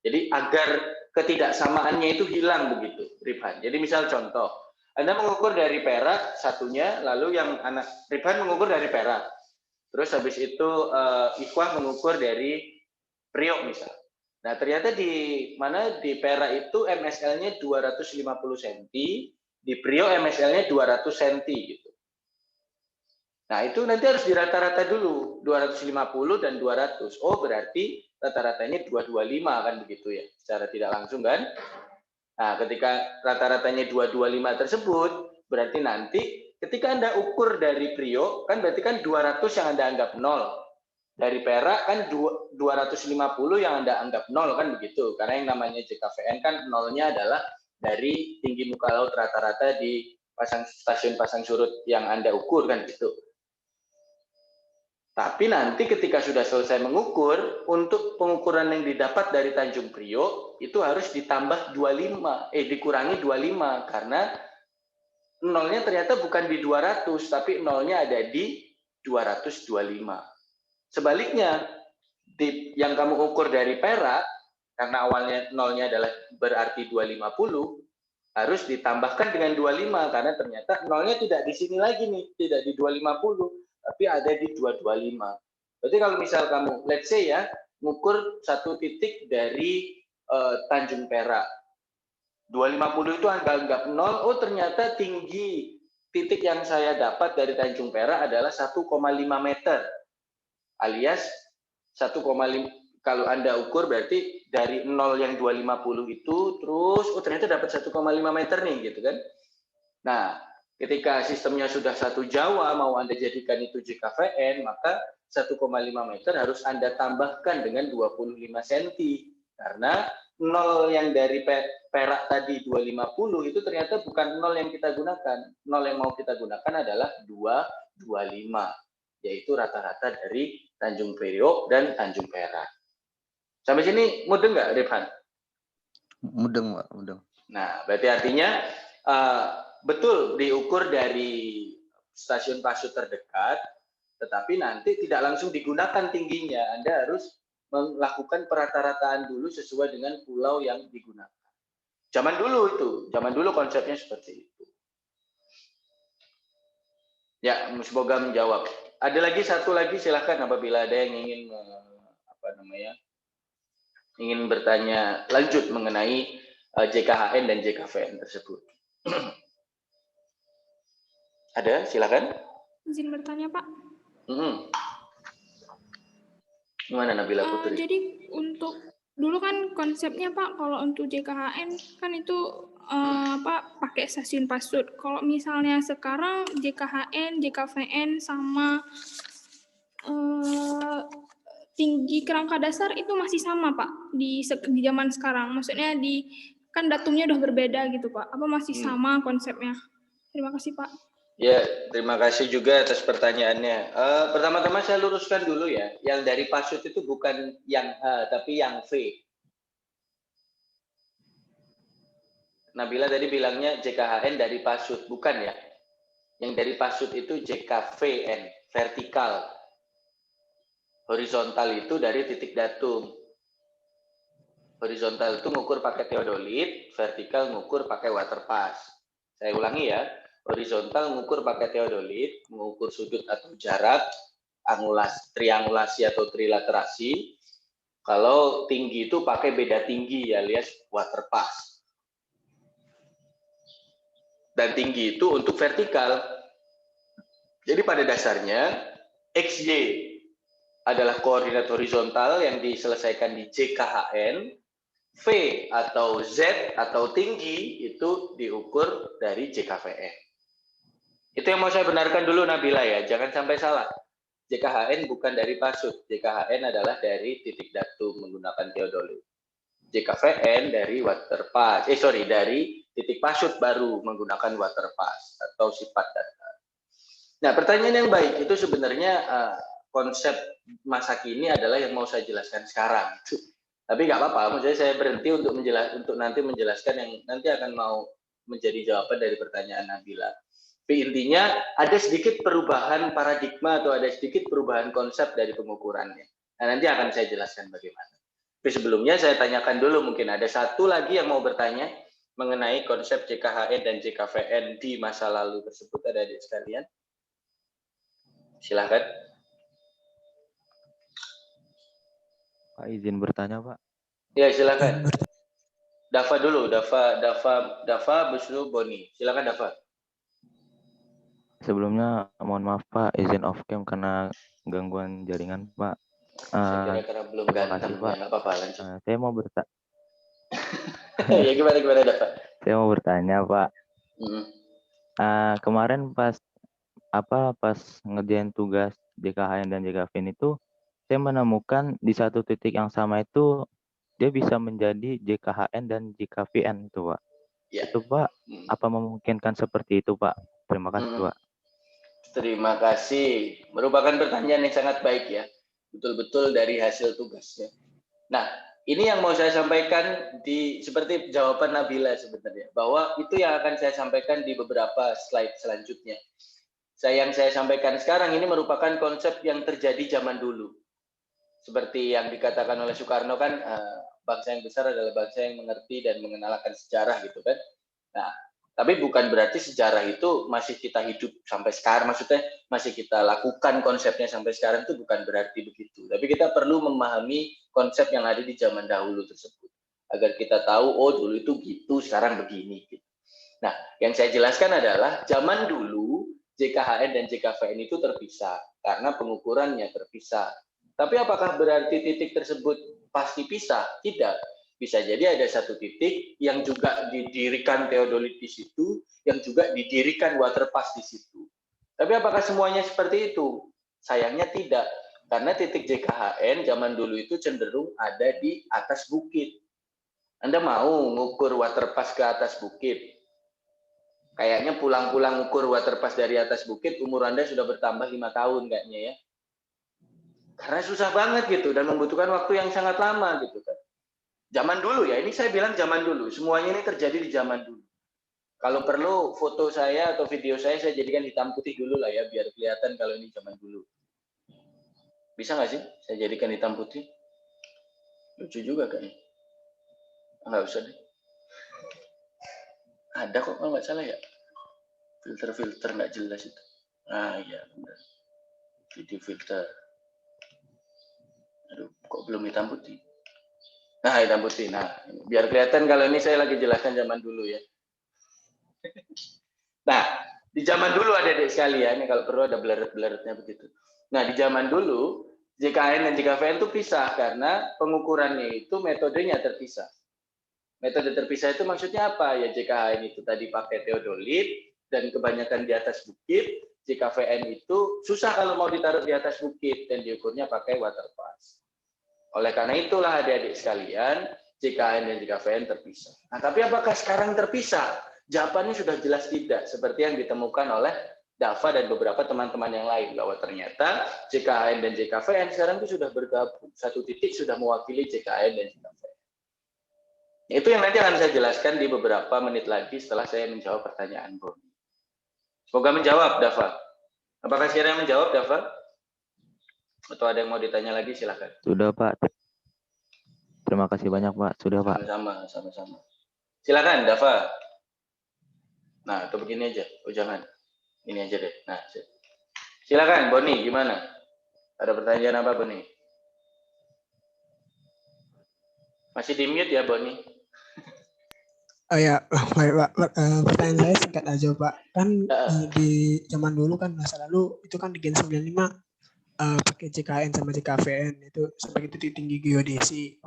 Jadi agar ketidaksamaannya itu hilang begitu, Rifhan. Jadi misal contoh, Anda mengukur dari perak satunya, lalu yang anak Rifhan mengukur dari perak. Terus habis itu Ikhwah mengukur dari Priok misal. Nah, ternyata di perak itu MSL-nya 250 cm, di Priok MSL-nya 200 cm gitu. Nah, itu nanti harus dirata-rata dulu, 250 dan 200. Oh, berarti rata-ratanya 225 kan begitu ya, secara tidak langsung kan. Nah, ketika rata-ratanya 225 tersebut, berarti nanti ketika Anda ukur dari Priok, kan berarti kan 200 yang Anda anggap 0. Dari perak kan 250 yang Anda anggap 0 kan begitu. Karena yang namanya JKVN kan 0-nya adalah dari tinggi muka laut rata-rata di stasiun pasang surut yang Anda ukur kan gitu. Tapi nanti ketika sudah selesai mengukur, untuk pengukuran yang didapat dari Tanjung Priok itu harus ditambah dikurangi 25 karena nolnya ternyata bukan di 200 tapi nolnya ada di 225. Sebaliknya, yang kamu ukur dari perak karena awalnya nolnya adalah berarti 250 harus ditambahkan dengan 25 karena ternyata nolnya tidak di sini lagi nih, tidak di 250. Tapi ada di 225. Berarti kalau misal kamu, let's say ya, ngukur satu titik dari Tanjung Perak. 250 itu anggap 0, oh ternyata tinggi titik yang saya dapat dari Tanjung Perak adalah 1,5 meter. Alias 1,5, kalau Anda ukur berarti dari 0 yang 250 itu, terus, oh ternyata dapat 1,5 meter nih, gitu kan. Nah, ketika sistemnya sudah 1 Jawa, mau Anda jadikan itu JKVN, maka 1,5 meter harus Anda tambahkan dengan 25 cm. Karena 0 yang dari perak tadi 250 itu ternyata bukan 0 yang kita gunakan. 0 yang mau kita gunakan adalah 225, yaitu rata-rata dari Tanjung Priok dan Tanjung Perak. Sampai sini mudeng nggak, Rifhan? Mudeng, Pak, mudeng. Nah, berarti artinya betul diukur dari stasiun pasut terdekat, tetapi nanti tidak langsung digunakan tingginya. Anda harus melakukan perata-rataan dulu sesuai dengan pulau yang digunakan. Zaman dulu konsepnya seperti itu. Ya, semoga menjawab. Ada lagi satu lagi, silahkan apabila ada yang ingin ingin bertanya lanjut mengenai JKHN dan JKVN tersebut. Ada, silakan. Izin bertanya, Pak. Gimana Nabila Putri? Jadi untuk dulu kan konsepnya Pak, kalau untuk JKHN kan itu pakai stasiun pasut. Kalau misalnya sekarang JKHN, JKVN sama tinggi kerangka dasar itu masih sama Pak di zaman sekarang. Maksudnya kan datumnya udah berbeda gitu Pak. Apa masih sama konsepnya? Terima kasih Pak. Ya, terima kasih juga atas pertanyaannya. Pertama-tama saya luruskan dulu ya, yang dari pasut itu bukan yang H, tapi yang V. Nabila tadi bilangnya JKHN dari pasut, bukan ya? Yang dari pasut itu JKVN, vertikal. Horizontal itu dari titik datum. Horizontal itu ngukur pakai teodolit, vertikal ngukur pakai waterpass. Saya ulangi ya. Horizontal mengukur pakai teodolit, mengukur sudut atau jarak, triangulasi atau trilaterasi. Kalau tinggi itu pakai beda tinggi alias waterpass. Dan tinggi itu untuk vertikal. Jadi pada dasarnya XY adalah koordinat horizontal yang diselesaikan di JKHN, V atau Z atau tinggi itu diukur dari JKVN. Itu yang mau saya benarkan dulu Nabila ya, jangan sampai salah. JKHN bukan dari pasut, JKHN adalah dari titik datum menggunakan teodolit. JKVN dari waterpass, dari titik pasut baru menggunakan waterpass atau sifat datar. Nah, pertanyaan yang baik itu sebenarnya konsep masa kini adalah yang mau saya jelaskan sekarang. Tapi nggak apa-apa, maksudnya saya berhenti untuk nanti menjelaskan yang nanti akan mau menjadi jawaban dari pertanyaan Nabila. Tapi intinya ada sedikit perubahan paradigma atau ada sedikit perubahan konsep dari pengukurannya. Nah, nanti akan saya jelaskan bagaimana. Tapi sebelumnya saya tanyakan dulu, mungkin ada satu lagi yang mau bertanya mengenai konsep JKHN dan JKVN di masa lalu tersebut, ada adik sekalian. Silakan. Pak, izin bertanya, Pak. Ya, silakan. Dava dulu, Dava, Busru, Boni. Silakan Dava. Sebelumnya mohon maaf, Pak, izin off cam karena gangguan jaringan, Pak. Saya kira karena belum terima ganteng, kasih, Pak. ya nggak apa-apa, lanjut. Saya mau bertanya. Ya gimana Dava? Saya mau bertanya, Pak. Mm. Kemarin pas ngerjain tugas JKHN dan JKVN itu, saya menemukan di satu titik yang sama itu dia bisa menjadi JKHN dan JKVN itu, Pak. Ya. Itu, Pak, apa memungkinkan seperti itu, Pak? Terima kasih, Pak. Terima kasih. Merupakan pertanyaan yang sangat baik ya. Betul-betul dari hasil tugasnya. Nah, ini yang mau saya sampaikan seperti jawaban Nabila sebenarnya, bahwa itu yang akan saya sampaikan di beberapa slide selanjutnya. Yang saya sampaikan sekarang ini merupakan konsep yang terjadi zaman dulu. Seperti yang dikatakan oleh Soekarno kan, bangsa yang besar adalah bangsa yang mengerti dan mengenalkan sejarah gitu kan. Nah, tapi bukan berarti sejarah itu masih kita hidup sampai sekarang, maksudnya masih kita lakukan konsepnya sampai sekarang, itu bukan berarti begitu. Tapi kita perlu memahami konsep yang ada di zaman dahulu tersebut. Agar kita tahu, oh dulu itu gitu, sekarang begini. Gitu. Nah, yang saya jelaskan adalah zaman dulu JKHN dan JKVN itu terpisah karena pengukurannya terpisah. Tapi apakah berarti titik tersebut pasti pisah? Tidak. Bisa jadi ada satu titik yang juga didirikan teodolit di situ, yang juga didirikan waterpass di situ. Tapi apakah semuanya seperti itu? Sayangnya tidak. Karena titik JKHN zaman dulu itu cenderung ada di atas bukit. Anda mau ngukur waterpass ke atas bukit? Kayaknya pulang-pulang ngukur waterpass dari atas bukit, umur Anda sudah bertambah 5 tahun kayaknya ya. Karena susah banget gitu, dan membutuhkan waktu yang sangat lama gitu kan. Zaman dulu ya, ini saya bilang zaman dulu. Semuanya ini terjadi di zaman dulu. Kalau perlu foto saya atau video saya jadikan hitam putih dulu lah ya, biar kelihatan kalau ini zaman dulu. Bisa nggak sih saya jadikan hitam putih? Lucu juga kayaknya. Nggak usah deh. Ada kok kalau nggak salah ya. Filter-filter nggak jelas itu. Ah iya benar. Video filter. Aduh, kok belum hitam putih? Nah, hitam putih. Nah, biar kelihatan kalau ini saya lagi jelaskan zaman dulu ya. Nah, di zaman dulu ada adik sekalian, kalau perlu ada bleret-bleretnya begitu. Nah, di zaman dulu, JKHN dan JKVN itu pisah karena pengukurannya itu metodenya terpisah. Metode terpisah itu maksudnya apa? Ya JKHN itu tadi pakai teodolit dan kebanyakan di atas bukit. JKVN itu susah kalau mau ditaruh di atas bukit dan diukurnya pakai waterpass. Oleh karena itulah adik-adik sekalian, JKHN dan JKVN terpisah. Nah, tapi apakah sekarang terpisah? Jawabannya sudah jelas tidak, seperti yang ditemukan oleh Dava dan beberapa teman-teman yang lain, bahwa ternyata JKHN dan JKVN sekarang itu sudah bergabung. Satu titik sudah mewakili JKHN dan JKVN. Itu yang nanti akan saya jelaskan di beberapa menit lagi setelah saya menjawab pertanyaan Boni. Semoga menjawab, Dava. Apakah sekiranya menjawab, Dava? Atau ada yang mau ditanya lagi, silakan. Sudah, Pak. Terima kasih banyak, Pak. Sudah, Pak. Sama-sama. Silakan, Dava. Nah, atau begini aja. Oh, jangan. Ini aja deh. Nah, silakan, Boni, gimana? Ada pertanyaan apa, Boni? Masih di-mute ya, Boni? Oh ya, baik Pak. Pertanyaan saya singkat aja Pak. Kan di zaman dulu kan masa lalu itu kan di Gen 95 pakai JKN sama JKVN itu sebagai titik tinggi geodesi.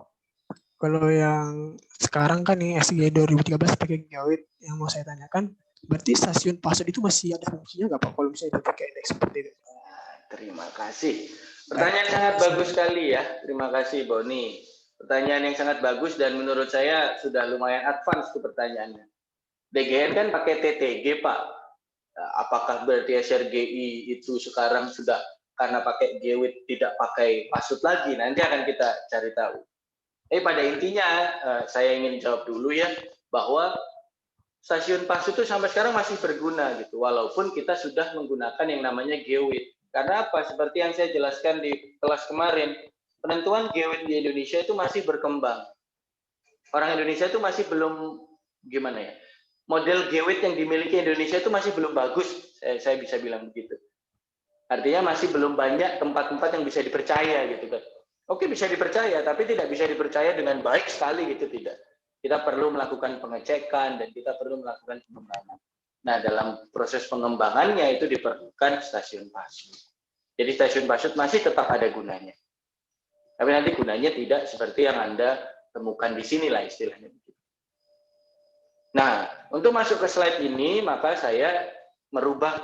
Kalau yang sekarang kan nih SG 2013 pakai geoid, yang mau saya tanyakan, berarti stasiun pasut itu masih ada fungsinya nggak Pak kalau misalnya itu pakai indeks seperti itu? Terima kasih. Pertanyaan sangat bagus sekali ya. Terima kasih Boni. Pertanyaan yang sangat bagus dan menurut saya sudah lumayan advance tuh pertanyaannya. DGN kan pakai TTG Pak. Apakah berarti SRGI itu sekarang sudah karena pakai geoid tidak pakai pasut lagi? Nanti akan kita cari tahu. Pada intinya saya ingin jawab dulu ya bahwa stasiun pasut itu sampai sekarang masih berguna gitu, walaupun kita sudah menggunakan yang namanya geoid. Karena apa? Seperti yang saya jelaskan di kelas kemarin, penentuan geowit di Indonesia itu masih berkembang. Orang Indonesia itu masih belum, gimana ya, model geowit yang dimiliki Indonesia itu masih belum bagus, saya bisa bilang begitu. Artinya masih belum banyak tempat-tempat yang bisa dipercaya gitu kan. Oke, bisa dipercaya, tapi tidak bisa dipercaya dengan baik sekali gitu, tidak. Kita perlu melakukan pengecekan dan kita perlu melakukan pengembangan. Nah, dalam proses pengembangannya itu diperlukan stasiun pasut. Jadi stasiun pasut masih tetap ada gunanya. Tapi nanti gunanya tidak seperti yang Anda temukan di sini lah istilahnya. Nah, untuk masuk ke slide ini, maka saya merubah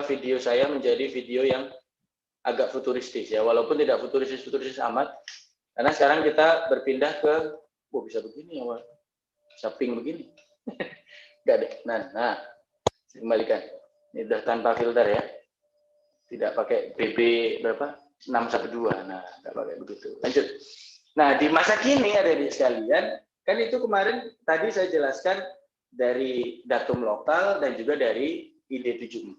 video saya menjadi video yang agak futuristis ya, walaupun tidak futuristis amat, karena sekarang kita berpindah ke, bisa begini ya, bisa pink begini, nggak deh. Nah, saya kembalikan, ini udah tanpa filter ya, tidak pakai BB berapa 612, nah nggak pakai begitu. Lanjut. Nah, di masa kini ada di sekalian, kan itu kemarin tadi saya jelaskan dari datum lokal dan juga dari ID74.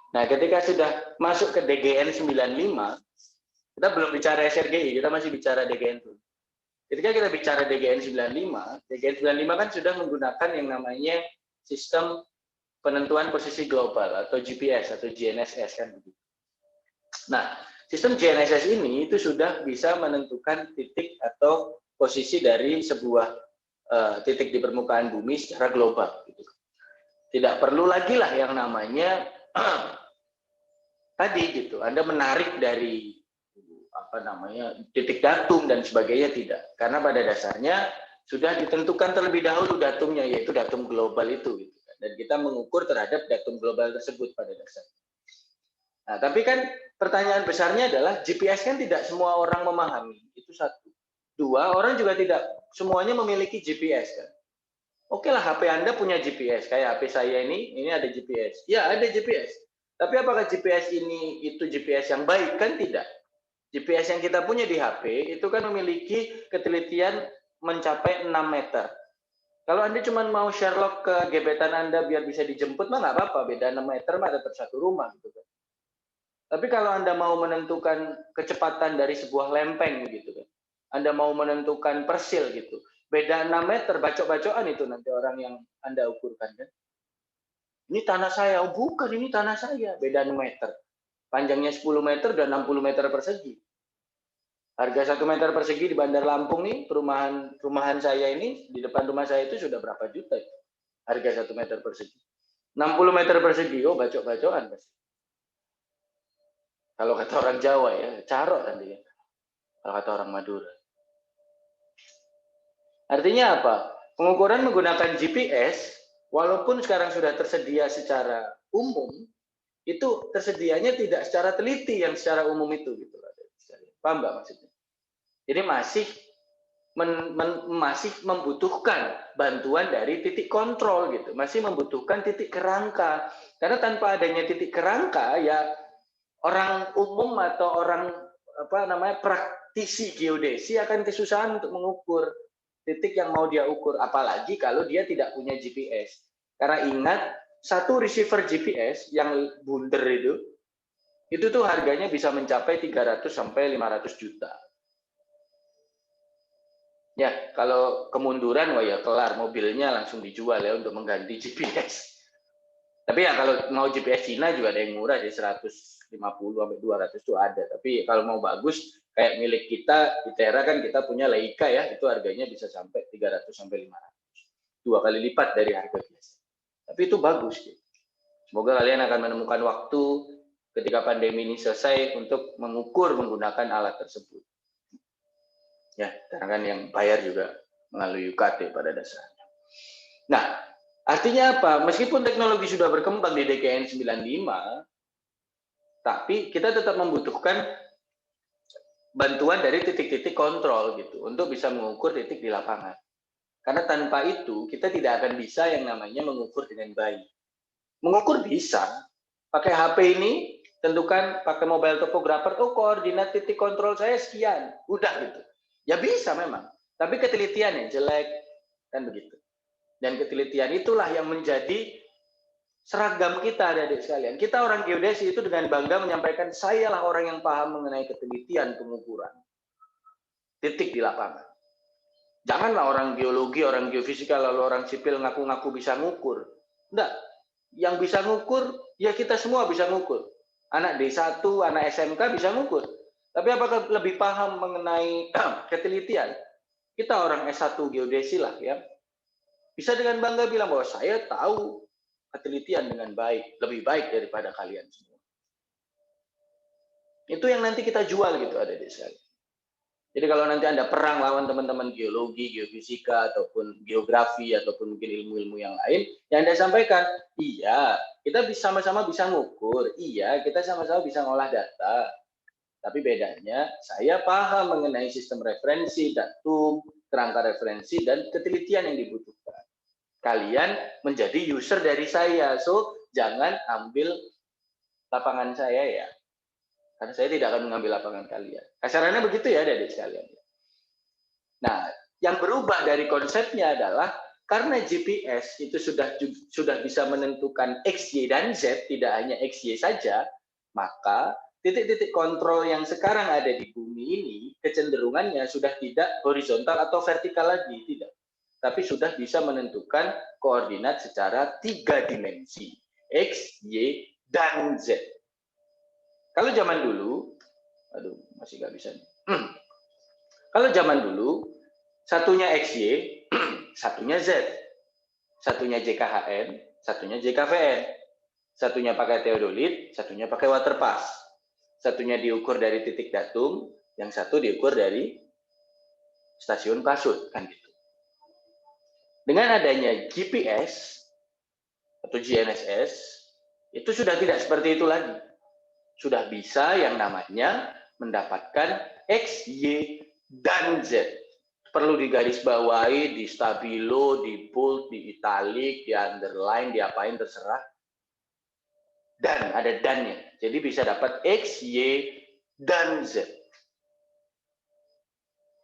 Nah, ketika sudah masuk ke DGN 95, kita belum bicara SRGI, kita masih bicara DGN dulu. Ketika kita bicara DGN 95, DGN 95 kan sudah menggunakan yang namanya sistem penentuan posisi global atau GPS atau GNSS kan begitu. Nah, sistem GNSS ini itu sudah bisa menentukan titik atau posisi dari sebuah titik di permukaan bumi secara global. Gitu. Tidak perlu lagi lah yang namanya tadi gitu. Anda menarik dari titik datum dan sebagainya, tidak. Karena pada dasarnya sudah ditentukan terlebih dahulu datumnya, yaitu datum global itu. Gitu. Dan kita mengukur terhadap datum global tersebut pada dasarnya. Nah, tapi kan pertanyaan besarnya adalah GPS kan tidak semua orang memahami. Itu satu. Dua, orang juga tidak semuanya memiliki GPS kan. Oke lah, HP Anda punya GPS. Kayak HP saya ini ada GPS. Ya, ada GPS. Tapi apakah GPS ini itu GPS yang baik? Kan tidak. GPS yang kita punya di HP itu kan memiliki ketelitian mencapai 6 meter. Kalau Anda cuma mau Sherlock ke gebetan Anda biar bisa dijemput, mah nggak apa-apa. Beda 6 meter mah tetap satu rumah. Gitu kan. Tapi kalau Anda mau menentukan kecepatan dari sebuah lempeng gitu kan. Anda mau menentukan persil gitu. Beda 6 meter, bacok-bacokan itu nanti orang yang Anda ukurkan kan. Ini tanah saya, oh bukan ini tanah saya, beda 6 meter. Panjangnya 10 meter dan 60 meter persegi. Harga 1 meter persegi di Bandar Lampung nih, perumahan saya ini, di depan rumah saya itu sudah berapa juta? Harga 1 meter persegi. 60 meter persegi, oh bacok-bacokan. Kalau kata orang Jawa ya, carok nanti ya. Kalau kata orang Madura. Artinya apa? Pengukuran menggunakan GPS, walaupun sekarang sudah tersedia secara umum, itu tersedianya tidak secara teliti yang secara umum itu. Gitu. Paham nggak maksudnya? Jadi masih membutuhkan bantuan dari titik kontrol gitu, masih membutuhkan titik kerangka. Karena tanpa adanya titik kerangka, ya orang umum atau orang praktisi geodesi akan kesusahan untuk mengukur titik yang mau dia ukur, apalagi kalau dia tidak punya GPS. Karena ingat, satu receiver GPS yang bundar itu tuh harganya bisa mencapai 300 sampai 500 juta. Ya, kalau kemunduran, wah ya kelar, mobilnya langsung dijual ya untuk mengganti GPS. Tapi ya kalau mau GPS Cina juga ada yang murah sih, 150 sampai 200 itu ada. Tapi kalau mau bagus, kayak milik kita, di Tera kan kita punya Leica ya, itu harganya bisa sampai 300 sampai 500. 2 kali lipat dari harga biasa. Tapi itu bagus gitu. Semoga kalian akan menemukan waktu ketika pandemi ini selesai untuk mengukur menggunakan alat tersebut. Ya, karena kan yang bayar juga melalui UKT pada dasarnya. Nah, artinya apa? Meskipun teknologi sudah berkembang di DGN 95, tapi kita tetap membutuhkan bantuan dari titik-titik kontrol gitu untuk bisa mengukur titik di lapangan. Karena tanpa itu kita tidak akan bisa yang namanya mengukur dengan baik. Mengukur bisa, pakai HP ini tentukan pakai mobile topographer, oh koordinat titik kontrol saya sekian, udah gitu. Ya bisa memang, tapi ketelitian yang jelek kan begitu. Dan ketelitian itulah yang menjadi seragam kita, adik-adik sekalian. Kita orang geodesi itu dengan bangga menyampaikan, sayalah orang yang paham mengenai ketelitian pengukuran. Titik di lapangan. Janganlah orang geologi, orang geofisika, lalu orang sipil ngaku-ngaku bisa ngukur. Enggak. Yang bisa ngukur, ya kita semua bisa ngukur. Anak D1, anak SMK bisa ngukur. Tapi apakah lebih paham mengenai ketelitian? Kita orang S1 geodesi lah ya. Bisa dengan bangga bilang bahwa saya tahu ketelitian dengan baik, lebih baik daripada kalian semua. Itu yang nanti kita jual gitu, adik-adik sekalian. Jadi kalau nanti Anda perang lawan teman-teman geologi, geofisika, ataupun geografi, ataupun mungkin ilmu-ilmu yang lain, yang Anda sampaikan, iya, kita sama-sama bisa ngukur, iya, kita sama-sama bisa ngolah data. Tapi bedanya, saya paham mengenai sistem referensi, datum, kerangka referensi, dan ketelitian yang dibutuhkan. Kalian menjadi user dari saya, so jangan ambil lapangan saya ya. Karena saya tidak akan mengambil lapangan kalian. Kasarannya begitu ya, adik-adik sekalian. Nah, yang berubah dari konsepnya adalah karena GPS itu sudah bisa menentukan X, Y, dan Z, tidak hanya X, Y saja, maka titik-titik kontrol yang sekarang ada di bumi ini, kecenderungannya sudah tidak horizontal atau vertikal lagi, tidak. Tapi sudah bisa menentukan koordinat secara 3 dimensi, X, Y, dan Z. Kalau zaman dulu, aduh masih nggak bisa nih. Kalau zaman dulu, satunya XY, satunya Z, satunya JKHN, satunya JKVN, satunya pakai theodolit, satunya pakai waterpass, satunya diukur dari titik datum, yang satu diukur dari stasiun pasut, kan gitu. Dengan adanya GPS atau GNSS, itu sudah tidak seperti itu lagi. Sudah bisa yang namanya mendapatkan X, Y, dan Z. Perlu digarisbawahi, di stabilo, di bold, di italic, di underline, diapain terserah. Dan, ada dan-nya. Jadi bisa dapat X, Y, dan Z.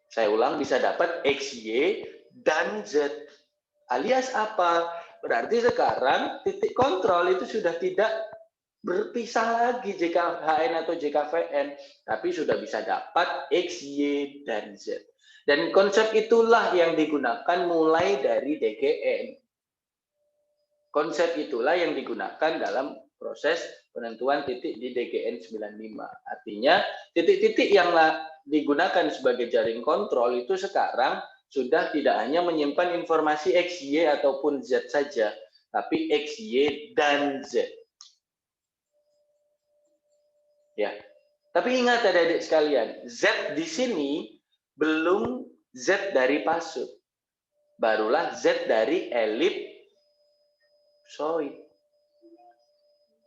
Saya ulang, bisa dapat X, Y, dan Z. Alias apa? Berarti sekarang titik kontrol itu sudah tidak berpisah lagi JKHN atau JKVN, tapi sudah bisa dapat X, Y, dan Z. Dan konsep itulah yang digunakan mulai dari DGN. Konsep itulah yang digunakan dalam proses penentuan titik di DGN 95. Artinya, titik-titik yang digunakan sebagai jaring kontrol itu sekarang sudah tidak hanya menyimpan informasi X, Y, ataupun Z saja, tapi X, Y, dan Z. Ya, tapi ingat adik-adik sekalian, Z di sini belum Z dari pasut, barulah Z dari elipsoid.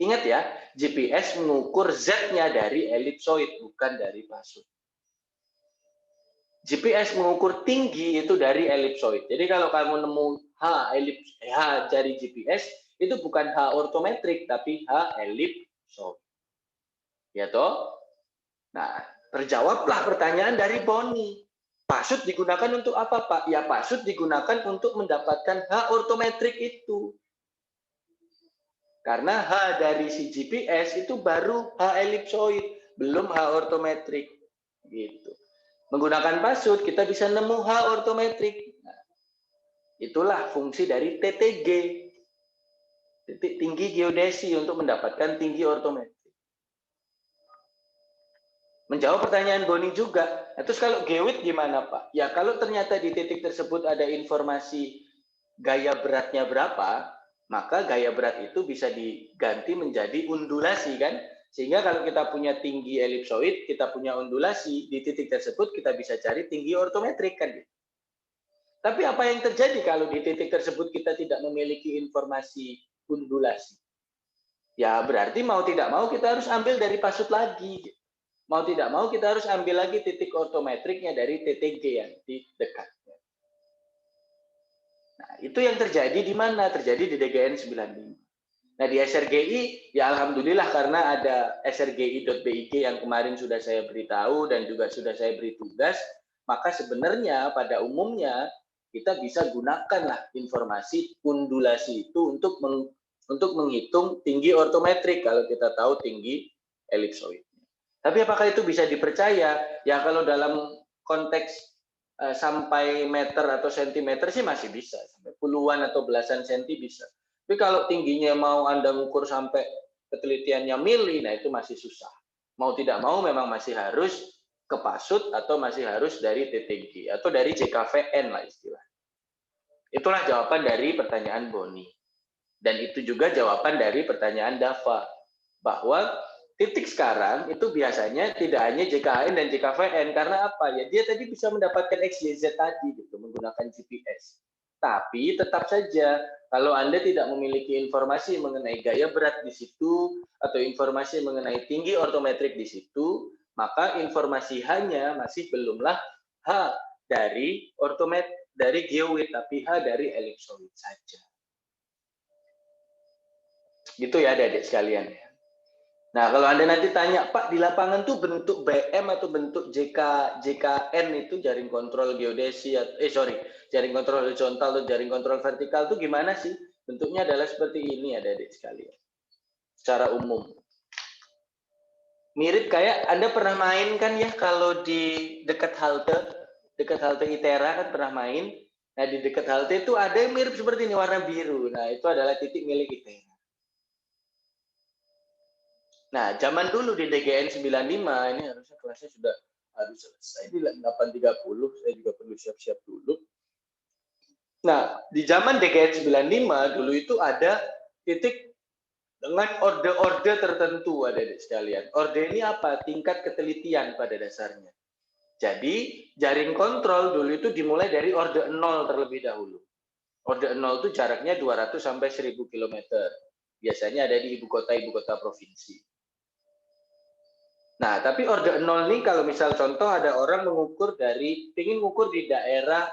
Ingat ya, GPS mengukur Z-nya dari elipsoid, bukan dari pasut. GPS mengukur tinggi itu dari elipsoid. Jadi kalau kamu nemu H dari GPS, itu bukan H ortometrik, tapi H elipsoid. Ya toh? Nah, terjawablah pertanyaan dari Boni. Pasut digunakan untuk apa, Pak? Ya, pasut digunakan untuk mendapatkan H ortometrik itu. Karena H dari si GPS itu baru H elipsoid, belum H ortometrik. Gitu. Menggunakan pasut, kita bisa nemu H ortometrik. Nah, itulah fungsi dari TTG. Titik tinggi geodesi untuk mendapatkan tinggi ortometrik. Menjawab pertanyaan Boni juga. Nah, terus kalau geoid gimana, Pak? Ya, kalau ternyata di titik tersebut ada informasi gaya beratnya berapa, maka gaya berat itu bisa diganti menjadi undulasi, kan? Sehingga kalau kita punya tinggi elipsoid, kita punya undulasi, di titik tersebut kita bisa cari tinggi ortometrik, kan? Tapi apa yang terjadi kalau di titik tersebut kita tidak memiliki informasi undulasi? Ya, berarti mau tidak mau kita harus ambil dari pasut lagi. Mau tidak mau kita harus ambil lagi titik ortometriknya dari TTG yang di dekatnya. Nah, itu yang terjadi di mana? Terjadi di DGN 95. Nah, di SRGI, ya alhamdulillah karena ada srgi.big yang kemarin sudah saya beritahu dan juga sudah saya beri tugas, maka sebenarnya pada umumnya kita bisa gunakanlah informasi undulasi itu untuk untuk menghitung tinggi ortometrik kalau kita tahu tinggi elipsoid. Tapi apakah itu bisa dipercaya? Ya kalau dalam konteks sampai meter atau sentimeter sih masih bisa, sampai puluhan atau belasan senti bisa. Tapi kalau tingginya mau Anda ukur sampai ketelitiannya mili, nah itu masih susah. Mau tidak mau memang masih harus ke PASUD atau masih harus dari TTG atau dari JKVN lah istilah. Itulah jawaban dari pertanyaan Boni. Dan itu juga jawaban dari pertanyaan Dava, bahwa titik sekarang itu biasanya tidak hanya JKHN dan JKVN. Karena apa? Ya dia tadi bisa mendapatkan XYZ tadi gitu menggunakan GPS. Tapi tetap saja kalau Anda tidak memiliki informasi mengenai gaya berat di situ atau informasi mengenai tinggi ortometrik di situ, maka informasi hanya masih belumlah H dari dari geoid, tapi H dari elipsoid saja. Gitu ya adik-adik sekalian. Nah, kalau Anda nanti tanya, Pak, di lapangan tuh bentuk BM atau bentuk JKN itu jaring kontrol geodesi, jaring kontrol horizontal atau jaring kontrol vertikal itu gimana sih? Bentuknya adalah seperti ini adik-adik sekalian. Secara umum. Mirip kayak Anda pernah main kan ya kalau di dekat halte ITERA kan pernah main. Nah, di dekat halte itu ada yang mirip seperti ini, warna biru. Nah, itu adalah titik milik ITERA. Nah, zaman dulu di DGN 95, ini harusnya kelasnya sudah harus selesai. Di 8.30, saya juga perlu siap-siap dulu. Nah, di zaman DGN 95, dulu itu ada titik dengan orde-orde tertentu, adik-adik sekalian. Orde ini apa? Tingkat ketelitian pada dasarnya. Jadi, jaring kontrol dulu itu dimulai dari orde 0 terlebih dahulu. Orde 0 itu jaraknya 200 sampai 1000 km. Biasanya ada di ibu kota provinsi. Nah, tapi orde 0 ini kalau misal contoh ada orang ingin mengukur di daerah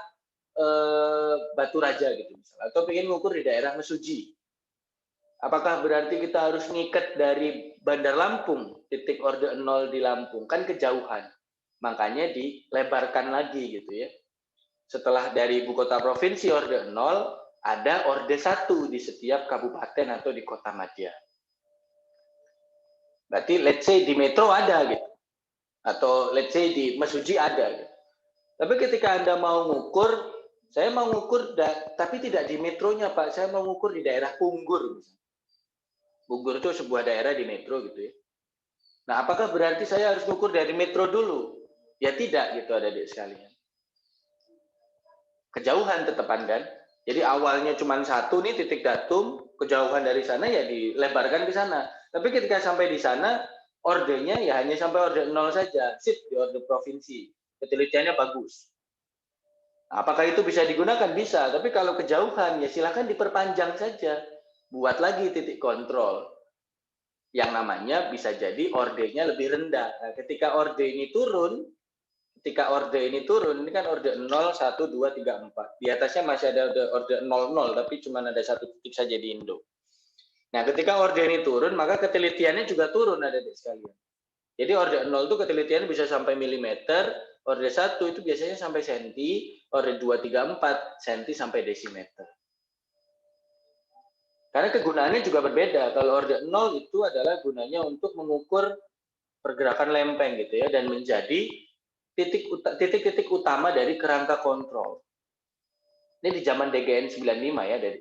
Batu Raja gitu misalnya, atau ingin mengukur di daerah Mesuji. Apakah berarti kita harus ngikat dari Bandar Lampung, titik orde 0 di Lampung? Kan kejauhan. Makanya dilebarkan lagi gitu ya. Setelah dari ibu kota provinsi orde 0, ada orde 1 di setiap kabupaten atau di kota madya. Berarti let's say di metro ada gitu. Atau let's say di Mesuji ada gitu. Tapi ketika Anda mau ngukur, saya mau ngukur tapi tidak di metronya, Pak. Saya mau ngukur di daerah Punggur misalnya. Punggur itu sebuah daerah di metro gitu ya. Nah, apakah berarti saya harus ngukur dari metro dulu? Ya tidak gitu adik-adik sekalian. Kejauhan tetepan kan? Jadi awalnya cuma 1 nih titik datum, kejauhan dari sana ya dilebarkan ke sana. Tapi ketika sampai di sana, ordenya ya hanya sampai orde 0 saja. Sip, di orde provinsi. Ketelitiannya bagus. Nah, apakah itu bisa digunakan? Bisa. Tapi kalau kejauhan, ya silakan diperpanjang saja. Buat lagi titik kontrol. Yang namanya bisa jadi ordenya lebih rendah. Nah, ketika orde ini turun, ini kan orde 0, 1, 2, 3, 4. Di atasnya masih ada orde 00, tapi cuma ada 1 titik saja di Indo. Nah, ketika orde ini turun, maka ketelitiannya juga turun, adik-adik sekalian. Jadi orde 0 itu ketelitiannya bisa sampai milimeter, orde 1 itu biasanya sampai senti, orde 2, 3, 4 senti sampai desimeter. Karena kegunaannya juga berbeda. Kalau orde 0 itu adalah gunanya untuk mengukur pergerakan lempeng gitu ya, dan menjadi titik-titik utama dari kerangka kontrol. Ini di zaman DGN 95 ya, dari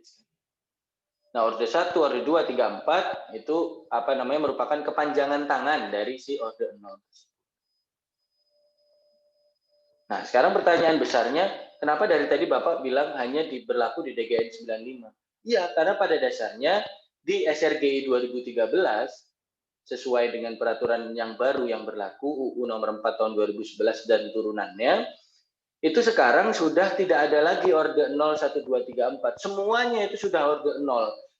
Nah, orde 1, orde 2, 3, 4 itu merupakan kepanjangan tangan dari si orde 0. Nah, sekarang pertanyaan besarnya, kenapa dari tadi Bapak bilang hanya berlaku di DGN 95? Iya, karena pada dasarnya di SRGI 2013 sesuai dengan peraturan yang baru yang berlaku UU nomor 4 tahun 2011 dan turunannya, itu sekarang sudah tidak ada lagi orde 0, 1, 2, 3, 4. Semuanya itu sudah orde 0.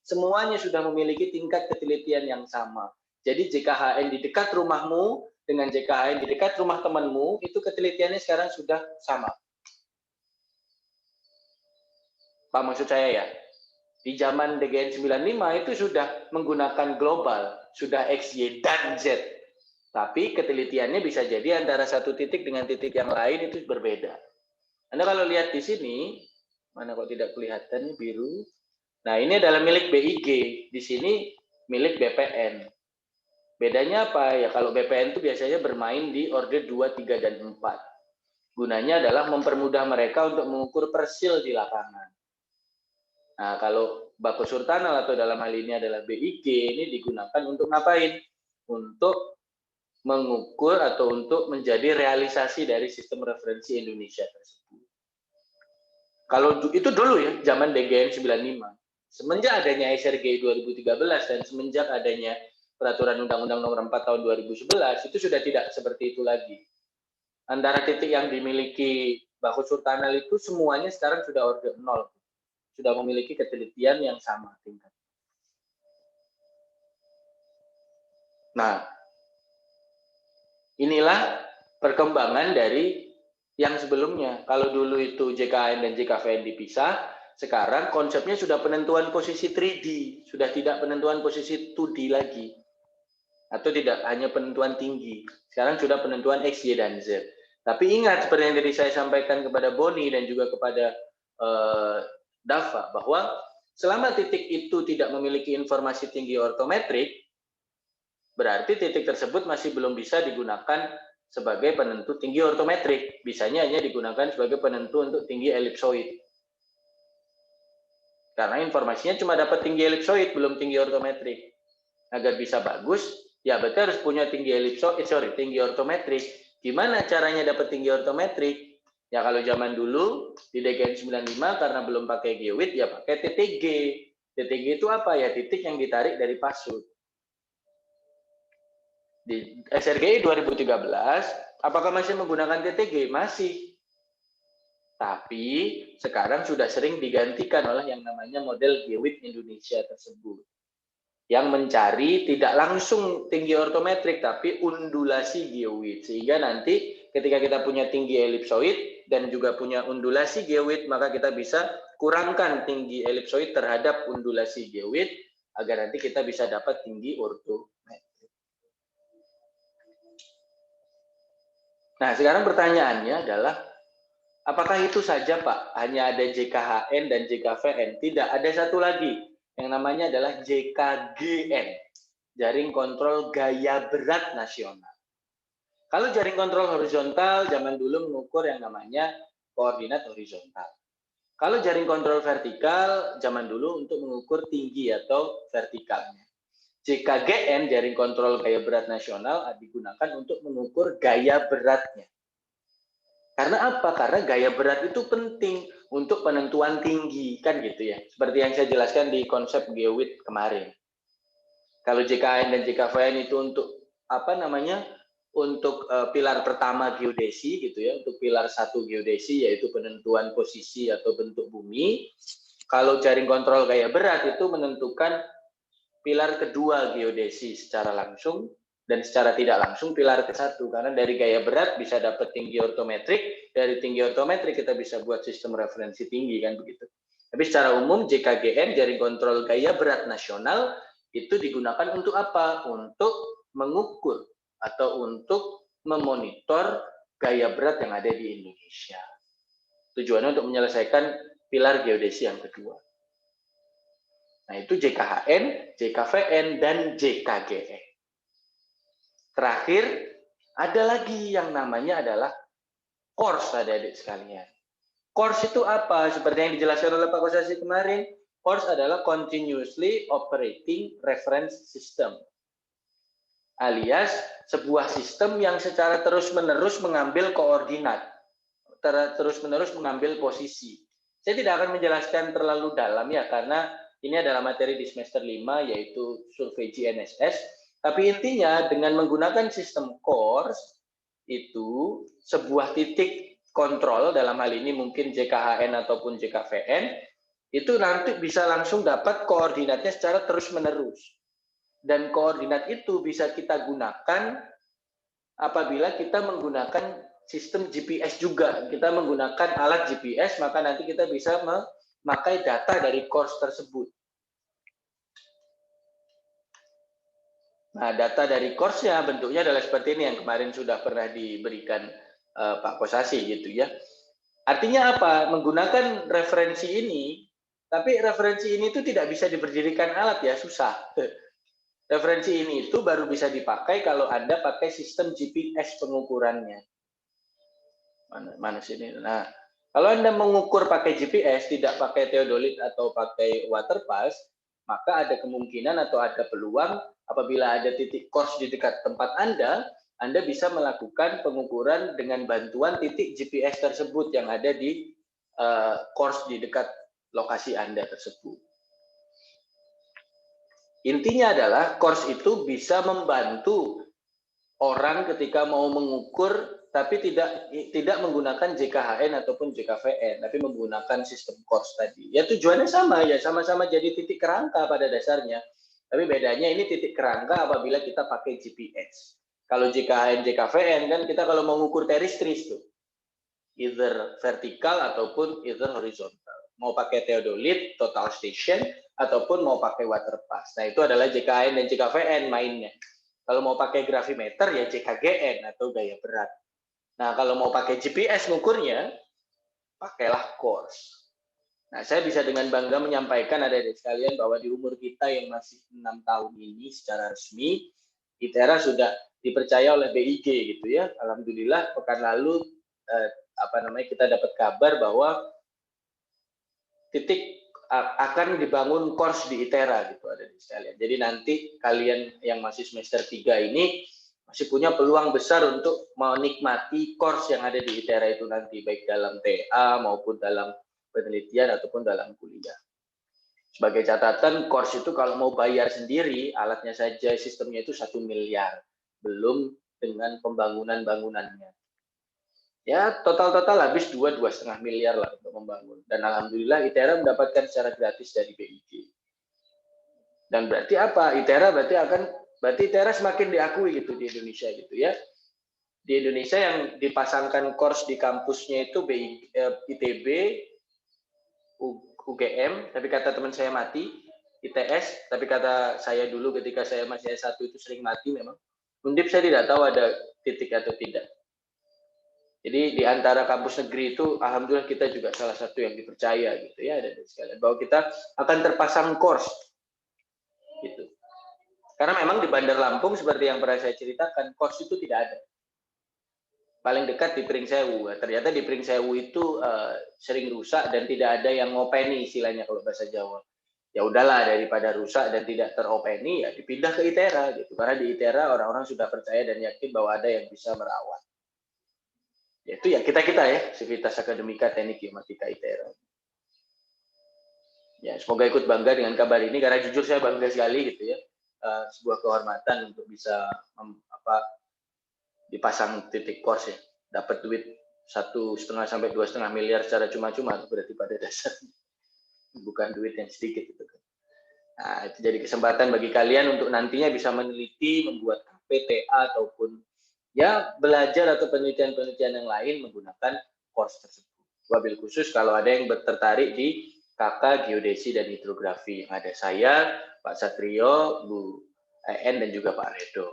Semuanya sudah memiliki tingkat ketelitian yang sama. Jadi JKHN di dekat rumahmu dengan JKHN di dekat rumah temanmu, itu ketelitiannya sekarang sudah sama. Pak, maksud saya ya, di zaman DGN 95 itu sudah menggunakan global, sudah X, Y, dan Z. Tapi ketelitiannya bisa jadi antara satu titik dengan titik yang lain itu berbeda. Anda kalau lihat di sini, mana kok tidak kelihatan biru? Nah, ini adalah milik BIG, di sini milik BPN. Bedanya apa? Ya kalau BPN itu biasanya bermain di orde 2, 3, dan 4. Gunanya adalah mempermudah mereka untuk mengukur persil di lapangan. Nah, kalau Bako Surtanal atau dalam hal ini adalah BIG, ini digunakan untuk ngapain? Untuk mengukur atau untuk menjadi realisasi dari sistem referensi Indonesia tersebut. Kalau itu dulu ya, zaman DGN 95. Semenjak adanya SRG 2013 dan semenjak adanya Peraturan Undang-Undang Nomor 4 Tahun 2011, itu sudah tidak seperti itu lagi. Antara titik yang dimiliki Bako Surtanal itu semuanya sekarang sudah orde 0. Sudah memiliki ketelitian yang sama tingkat. Nah, inilah perkembangan dari yang sebelumnya. Kalau dulu itu JKHN dan JKVN dipisah, sekarang konsepnya sudah penentuan posisi 3D, sudah tidak penentuan posisi 2D lagi. Atau tidak hanya penentuan tinggi. Sekarang sudah penentuan X, Y, dan Z. Tapi ingat, seperti yang tadi saya sampaikan kepada Boni dan juga kepada Dava, bahwa selama titik itu tidak memiliki informasi tinggi ortometrik, berarti titik tersebut masih belum bisa digunakan sebagai penentu tinggi ortometrik. Bisanya hanya digunakan sebagai penentu untuk tinggi elipsoid. Karena informasinya cuma dapat tinggi elipsoid, belum tinggi ortometrik. Agar bisa bagus, ya berarti harus punya tinggi tinggi ortometrik. Gimana caranya dapat tinggi ortometrik? Ya kalau zaman dulu di DGN 95 karena belum pakai geowit, ya pakai TTG. TTG itu apa ya? Titik yang ditarik dari pasut. Di SRGI 2013, apakah masih menggunakan TTG? Masih. Tapi sekarang sudah sering digantikan oleh yang namanya model geowit Indonesia tersebut. Yang mencari tidak langsung tinggi ortometrik, tapi undulasi geowit. Sehingga nanti ketika kita punya tinggi elipsoid dan juga punya undulasi geowit, maka kita bisa kurangkan tinggi elipsoid terhadap undulasi geowit, agar nanti kita bisa dapat tinggi ortometrik. Nah, sekarang pertanyaannya adalah, apakah itu saja Pak? Hanya ada JKHN dan JKVN? Tidak, ada satu lagi. Yang namanya adalah JKGN, Jaring Kontrol Gaya Berat Nasional. Kalau jaring kontrol horizontal, zaman dulu mengukur yang namanya koordinat horizontal. Kalau jaring kontrol vertikal, zaman dulu untuk mengukur tinggi atau vertikalnya. JKGN, Jaring Kontrol Gaya Berat Nasional, digunakan untuk mengukur gaya beratnya. Karena apa? Karena gaya berat itu penting untuk penentuan tinggi, kan gitu ya. Seperti yang saya jelaskan di konsep geowit kemarin. Kalau JKN dan JKVN itu untuk apa namanya? Untuk pilar pertama geodesi gitu ya, untuk pilar 1 geodesi yaitu penentuan posisi atau bentuk bumi. Kalau jaring kontrol gaya berat itu menentukan pilar kedua geodesi secara langsung, dan secara tidak langsung pilar ke-1, karena dari gaya berat bisa dapat tinggi ortometrik, dari tinggi ortometrik kita bisa buat sistem referensi tinggi, kan begitu. Tapi secara umum JKGN, Jaring Kontrol Gaya Berat Nasional, itu digunakan untuk apa? Untuk mengukur atau untuk memonitor gaya berat yang ada di Indonesia. Tujuannya untuk menyelesaikan pilar geodesi yang kedua. Nah, itu JKHN, JKVN, dan JKGN. Terakhir, ada lagi yang namanya adalah CORS, adik-adik sekalian. CORS itu apa? Seperti yang dijelaskan oleh Pak Kosasi kemarin, CORS adalah Continuously Operating Reference System. Alias, sebuah sistem yang secara terus-menerus mengambil koordinat, terus-menerus mengambil posisi. Saya tidak akan menjelaskan terlalu dalam ya, karena ini adalah materi di semester 5, yaitu survei GNSS. Tapi intinya dengan menggunakan sistem CORS itu sebuah titik kontrol, dalam hal ini mungkin JKHN ataupun JKVN, itu nanti bisa langsung dapat koordinatnya secara terus-menerus. Dan koordinat itu bisa kita gunakan apabila kita menggunakan sistem GPS juga. Kita menggunakan alat GPS, maka nanti kita bisa memakai data dari CORS tersebut. Nah, data dari CORS-nya bentuknya adalah seperti ini yang kemarin sudah pernah diberikan Pak Kosasi gitu ya. Artinya apa? Menggunakan referensi ini, Tapi referensi ini tuh tidak bisa diberdirikan alat ya, susah. Referensi ini itu baru bisa dipakai kalau Anda pakai sistem GPS pengukurannya. Mana sini? Nah, kalau Anda mengukur pakai GPS, tidak pakai theodolite atau pakai waterpass, maka ada kemungkinan atau ada peluang apabila ada titik course di dekat tempat Anda bisa melakukan pengukuran dengan bantuan titik GPS tersebut yang ada di course di dekat lokasi Anda tersebut. Intinya adalah course itu bisa membantu orang ketika mau mengukur tapi tidak menggunakan JKHN ataupun JKVN, tapi menggunakan sistem course tadi. Ya tujuannya sama ya, sama-sama jadi titik kerangka pada dasarnya. Tapi bedanya ini titik kerangka apabila kita pakai GPS. Kalau JKHN, JKVN kan kita kalau mau mengukur teristris tuh, either vertikal ataupun either horizontal. Mau pakai theodolite, total station, ataupun mau pakai waterpass. Nah itu adalah JKHN dan JKVN mainnya. Kalau mau pakai gravimeter ya JKGN atau gaya berat. Nah, kalau mau pakai GPS ngukurnya, pakailah course. Nah, saya bisa dengan bangga menyampaikan adik-adik sekalian bahwa di umur kita yang masih 6 tahun ini secara resmi, ITERA sudah dipercaya oleh BIG gitu ya. Alhamdulillah pekan lalu kita dapat kabar bahwa titik akan dibangun course di ITERA gitu adik-adik sekalian. Jadi nanti kalian yang masih semester 3 ini masih punya peluang besar untuk menikmati course yang ada di ITERA itu nanti, baik dalam TA maupun dalam penelitian ataupun dalam kuliah. Sebagai catatan, course itu kalau mau bayar sendiri, alatnya saja, sistemnya itu 1 miliar. Belum dengan pembangunan-bangunannya. Ya, total habis 2,5 miliar lah untuk membangun. Dan Alhamdulillah ITERA mendapatkan secara gratis dari BIG. Dan berarti apa? Berarti ITERA semakin diakui gitu di Indonesia gitu ya. Di Indonesia yang dipasangkan course di kampusnya itu ITB, UGM, tapi kata teman saya mati, ITS, tapi kata saya dulu ketika saya masih S1 itu sering mati memang. Undip saya tidak tahu ada titik atau tidak. Jadi di antara kampus negeri itu, alhamdulillah kita juga salah satu yang dipercaya gitu ya, dan sekalian bahwa kita akan terpasang course gitu. Karena memang di Bandar Lampung seperti yang pernah saya ceritakan, course itu tidak ada. Paling dekat di Pringsewu. Ternyata di Pringsewu itu sering rusak dan tidak ada yang ngopeni istilahnya kalau bahasa Jawa. Ya udahlah, daripada rusak dan tidak teropeni ya dipindah ke ITERA gitu. Karena di ITERA orang-orang sudah percaya dan yakin bahwa ada yang bisa merawat. Yaitu ya kita-kita ya, Civitas Akademika Teknik Geomatika ITERA. Ya, semoga ikut bangga dengan kabar ini karena jujur saya bangga sekali gitu ya. Sebuah kehormatan untuk bisa dipasang titik course ya, dapat duit 1,5 sampai 2,5 miliar secara cuma-cuma berarti pada dasarnya bukan duit yang sedikit itu kan. Nah, itu jadi kesempatan bagi kalian untuk nantinya bisa meneliti, membuat KPTA ataupun ya belajar atau penelitian-penelitian yang lain menggunakan course tersebut. Wabil khusus kalau ada yang tertarik di KK Geodesi dan Hidrografi yang ada saya, Pak Satrio, Bu En dan juga Pak Redo.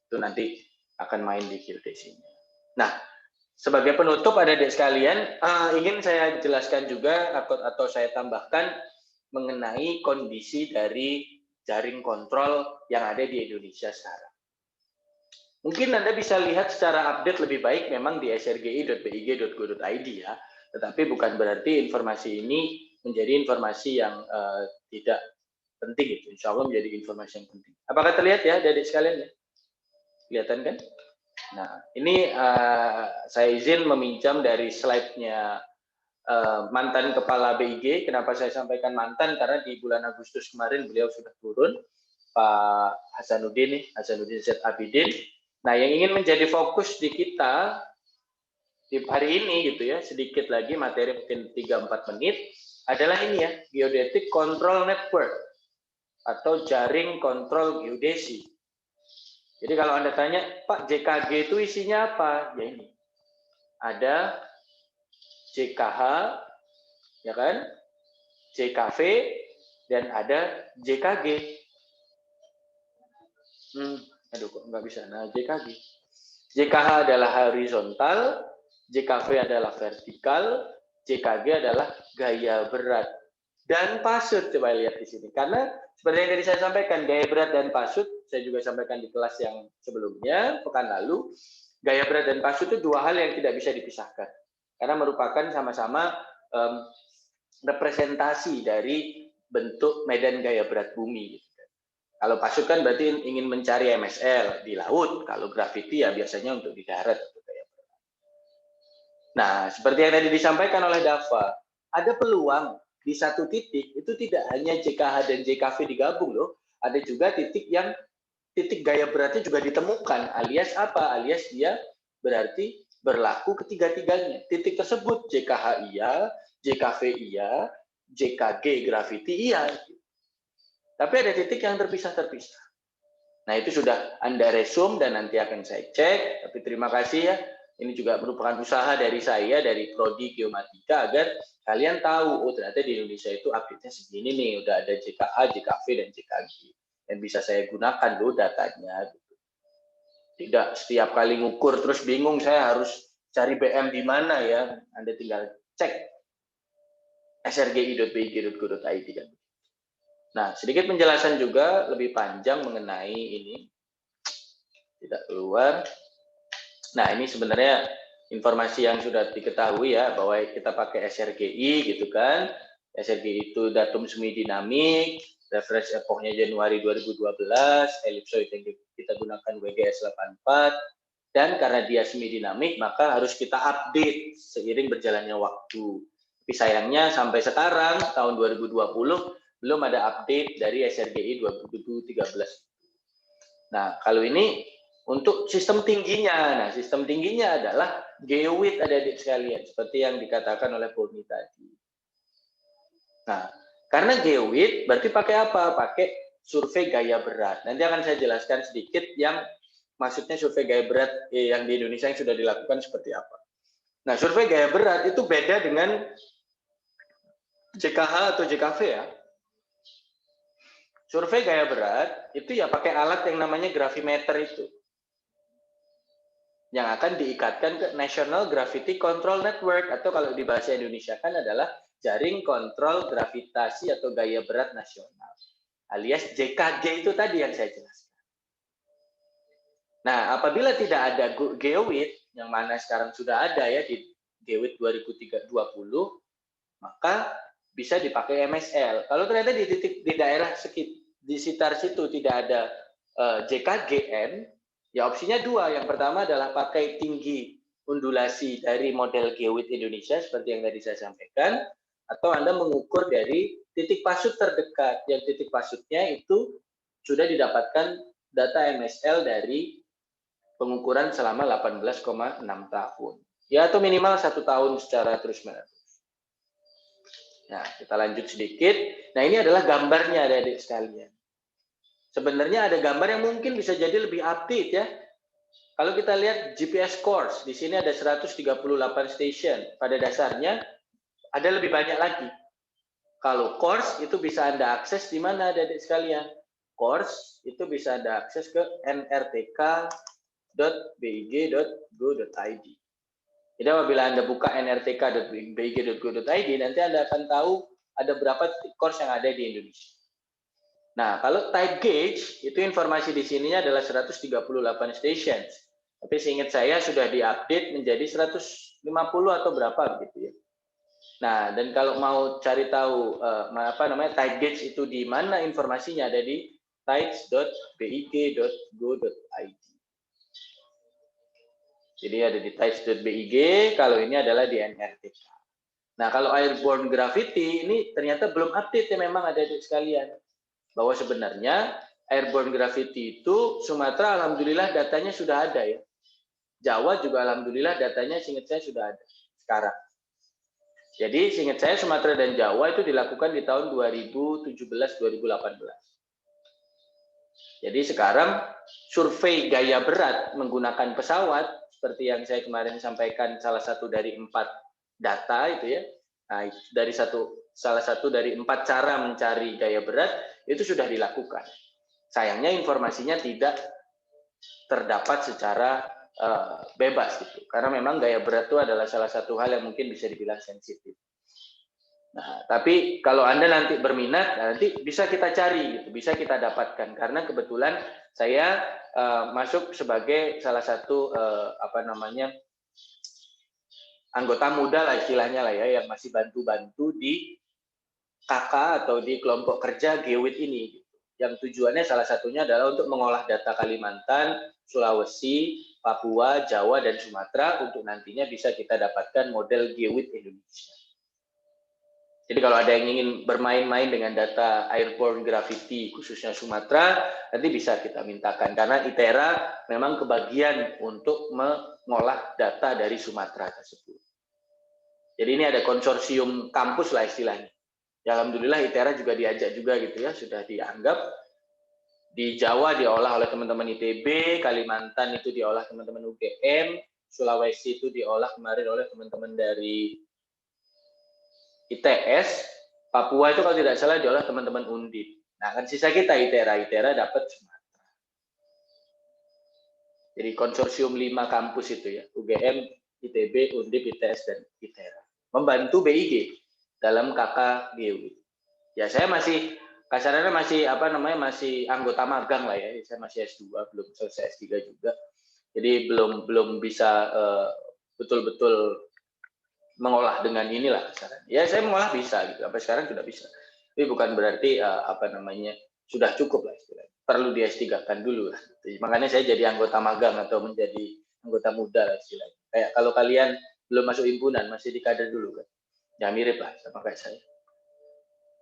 Itu nanti akan main di geodesinya. Nah, sebagai penutup adik-adik sekalian, ingin saya jelaskan juga atau saya tambahkan mengenai kondisi dari jaring kontrol yang ada di Indonesia sekarang. Mungkin Anda bisa lihat secara update lebih baik memang di srgi.big.go.id ya, tetapi bukan berarti informasi ini menjadi informasi yang tidak penting itu. Insya Allah menjadi informasi yang penting. Apakah terlihat ya adik-adik sekalian ya? Kelihatan kan? Nah, ini saya izin meminjam dari slide-nya mantan Kepala BIG. Kenapa saya sampaikan mantan? Karena di bulan Agustus kemarin beliau sudah turun, Pak Hasanuddin Z. Abidin. Nah, yang ingin menjadi fokus di kita di hari ini gitu ya, sedikit lagi materi mungkin 3-4 menit, adalah ini ya, Geodetic Control Network atau jaring kontrol geodesi. Jadi kalau Anda tanya, Pak, JKG itu isinya apa? Ya ini. Ada JKH, ya kan? JKV, dan ada JKG. Aduh, kok nggak bisa. Nah, JKG. JKH adalah horizontal, JKV adalah vertikal, JKG adalah gaya berat. dan pasut. Coba lihat di sini. Karena seperti yang tadi saya sampaikan, gaya berat dan pasut, saya juga sampaikan di kelas yang sebelumnya, pekan lalu, gaya berat dan pasut itu dua hal yang tidak bisa dipisahkan. Karena merupakan sama-sama representasi dari bentuk medan gaya berat bumi. Kalau pasut kan berarti ingin mencari MSL di laut, kalau gravity ya biasanya untuk di darat. Nah, seperti yang tadi disampaikan oleh Dava, ada peluang di satu titik itu tidak hanya JKH dan JKV digabung loh, ada juga titik yang titik gaya beratnya juga ditemukan, alias apa? Alias dia berarti berlaku ketiga-tiganya. Titik tersebut JKH iya, JKV iya, JKG gravity iya. Tapi ada titik yang terpisah-terpisah. Nah, itu sudah Anda resume dan nanti akan saya cek. Tapi terima kasih ya. Ini juga merupakan usaha dari saya, dari Prodi Geomatika, agar kalian tahu, oh ternyata di Indonesia itu update-nya segini nih. Udah ada JKH, JKV, dan JKG. Yang bisa saya gunakan loh datanya. Tidak setiap kali ngukur terus bingung, saya harus cari BM di mana ya. Anda tinggal cek srgi.big.go.id kan. Nah, sedikit penjelasan juga lebih panjang mengenai ini. Tidak keluar. Nah, ini sebenarnya informasi yang sudah diketahui ya, bahwa kita pakai SRGI gitu kan. SRGI itu datum semi dinamik, reference epochnya Januari 2012, ellipsoid yang kita gunakan WGS 84, dan karena dia semi dinamik, maka harus kita update seiring berjalannya waktu. Tapi sayangnya sampai sekarang, tahun 2020, belum ada update dari SRGI 2013. Nah, kalau ini untuk sistem tingginya. Nah, sistem tingginya adalah geowidth adik-adik sekalian, seperti yang dikatakan oleh Purni tadi. Nah, karena geowidth berarti pakai apa? Pakai survei gaya berat. Nanti akan saya jelaskan sedikit yang maksudnya survei gaya berat yang di Indonesia yang sudah dilakukan seperti apa. Nah, survei gaya berat itu beda dengan JKH atau JKV ya. Survei gaya berat itu ya pakai alat yang namanya gravimeter itu, yang akan diikatkan ke National Gravity Control Network, atau kalau di bahasa Indonesia kan adalah Jaring Kontrol Gravitasi atau Gaya Berat Nasional, alias JKG itu tadi yang saya jelaskan. Nah, apabila tidak ada geowidth, yang mana sekarang sudah ada ya di geowidth 2020, maka bisa dipakai MSL. Kalau ternyata di daerah di sekitar situ tidak ada JKGN, ya opsinya dua. Yang pertama adalah pakai tinggi undulasi dari model geowidth Indonesia seperti yang tadi saya sampaikan, atau Anda mengukur dari titik pasut terdekat, yang titik pasutnya itu sudah didapatkan data MSL dari pengukuran selama 18,6 tahun. Ya, atau minimal 1 tahun secara terus-menerus. Nah, kita lanjut sedikit. Nah, ini adalah gambarnya adik-adik sekalian. Sebenarnya ada gambar yang mungkin bisa jadi lebih update ya. Kalau kita lihat GPS course, di sini ada 138 station. Pada dasarnya ada lebih banyak lagi. Kalau course itu bisa Anda akses di mana adik-adik sekalian? Course itu bisa Anda akses ke nrtk.big.go.id. Jadi apabila Anda buka nrtk.big.go.id, nanti Anda akan tahu ada berapa course yang ada di Indonesia. Nah, kalau type gauge, itu informasi di sininya adalah 138 stations. Tapi seingat saya sudah diupdate menjadi 150 atau berapa begitu ya. Nah, dan kalau mau cari tahu type gauge itu di mana informasinya, ada di types.big.go.id. Jadi ada di types.big, kalau ini adalah di NRTK. Nah, kalau airborne gravity ini ternyata belum update ya, memang ada di sekalian. Bahwa sebenarnya airborne gravity itu Sumatera alhamdulillah datanya sudah ada ya. Jawa juga alhamdulillah datanya seingat saya sudah ada sekarang. Jadi seingat saya Sumatera dan Jawa itu dilakukan di tahun 2017-2018. Jadi sekarang survei gaya berat menggunakan pesawat seperti yang saya kemarin sampaikan, salah satu dari 4 data itu ya. Nah, dari salah satu dari 4 cara mencari gaya berat itu sudah dilakukan. Sayangnya informasinya tidak terdapat secara bebas gitu. Karena memang gaya berat itu adalah salah satu hal yang mungkin bisa dibilang sensitif. Nah, tapi kalau Anda nanti berminat, nanti bisa kita cari, gitu, bisa kita dapatkan. Karena kebetulan saya masuk sebagai salah satu anggota muda lah istilahnya lah ya, yang masih bantu-bantu di KK atau di kelompok kerja Gewit ini. Yang tujuannya salah satunya adalah untuk mengolah data Kalimantan, Sulawesi, Papua, Jawa, dan Sumatera untuk nantinya bisa kita dapatkan model Gewit Indonesia. Jadi kalau ada yang ingin bermain-main dengan data airborne gravity khususnya Sumatera, nanti bisa kita mintakan karena ITERA memang kebagian untuk mengolah data dari Sumatera tersebut. Jadi ini ada konsorsium kampus lah istilahnya. Ya, alhamdulillah ITERA juga diajak juga gitu ya, sudah dianggap. Di Jawa diolah oleh teman-teman ITB, Kalimantan itu diolah teman-teman UGM, Sulawesi itu diolah kemarin oleh teman-teman dari ITS, Papua itu kalau tidak salah diolah teman-teman Undip. Nah, kan sisa kita ITERA dapat Sumatera. Jadi konsorsium 5 kampus itu ya, UGM, ITB, Undip, ITS, dan ITERA. Membantu BIG dalam KK Gewit. Ya, saya masih kasarnya masih anggota magang lah ya. Saya masih S2, belum selesai S3 juga. Jadi belum bisa betul-betul mengolah dengan inilah kasarnya. Ya, saya mengolah bisa gitu. Sampai sekarang sudah bisa. Tapi bukan berarti sudah cukup lah istilahnya. Perlu di S3-kan dulu lah. Makanya saya jadi anggota magang atau menjadi anggota muda lah istilahnya. Kayak kalau kalian belum masuk himpunan, masih di kader dulu kan. Ya mirip lah sama kayak saya.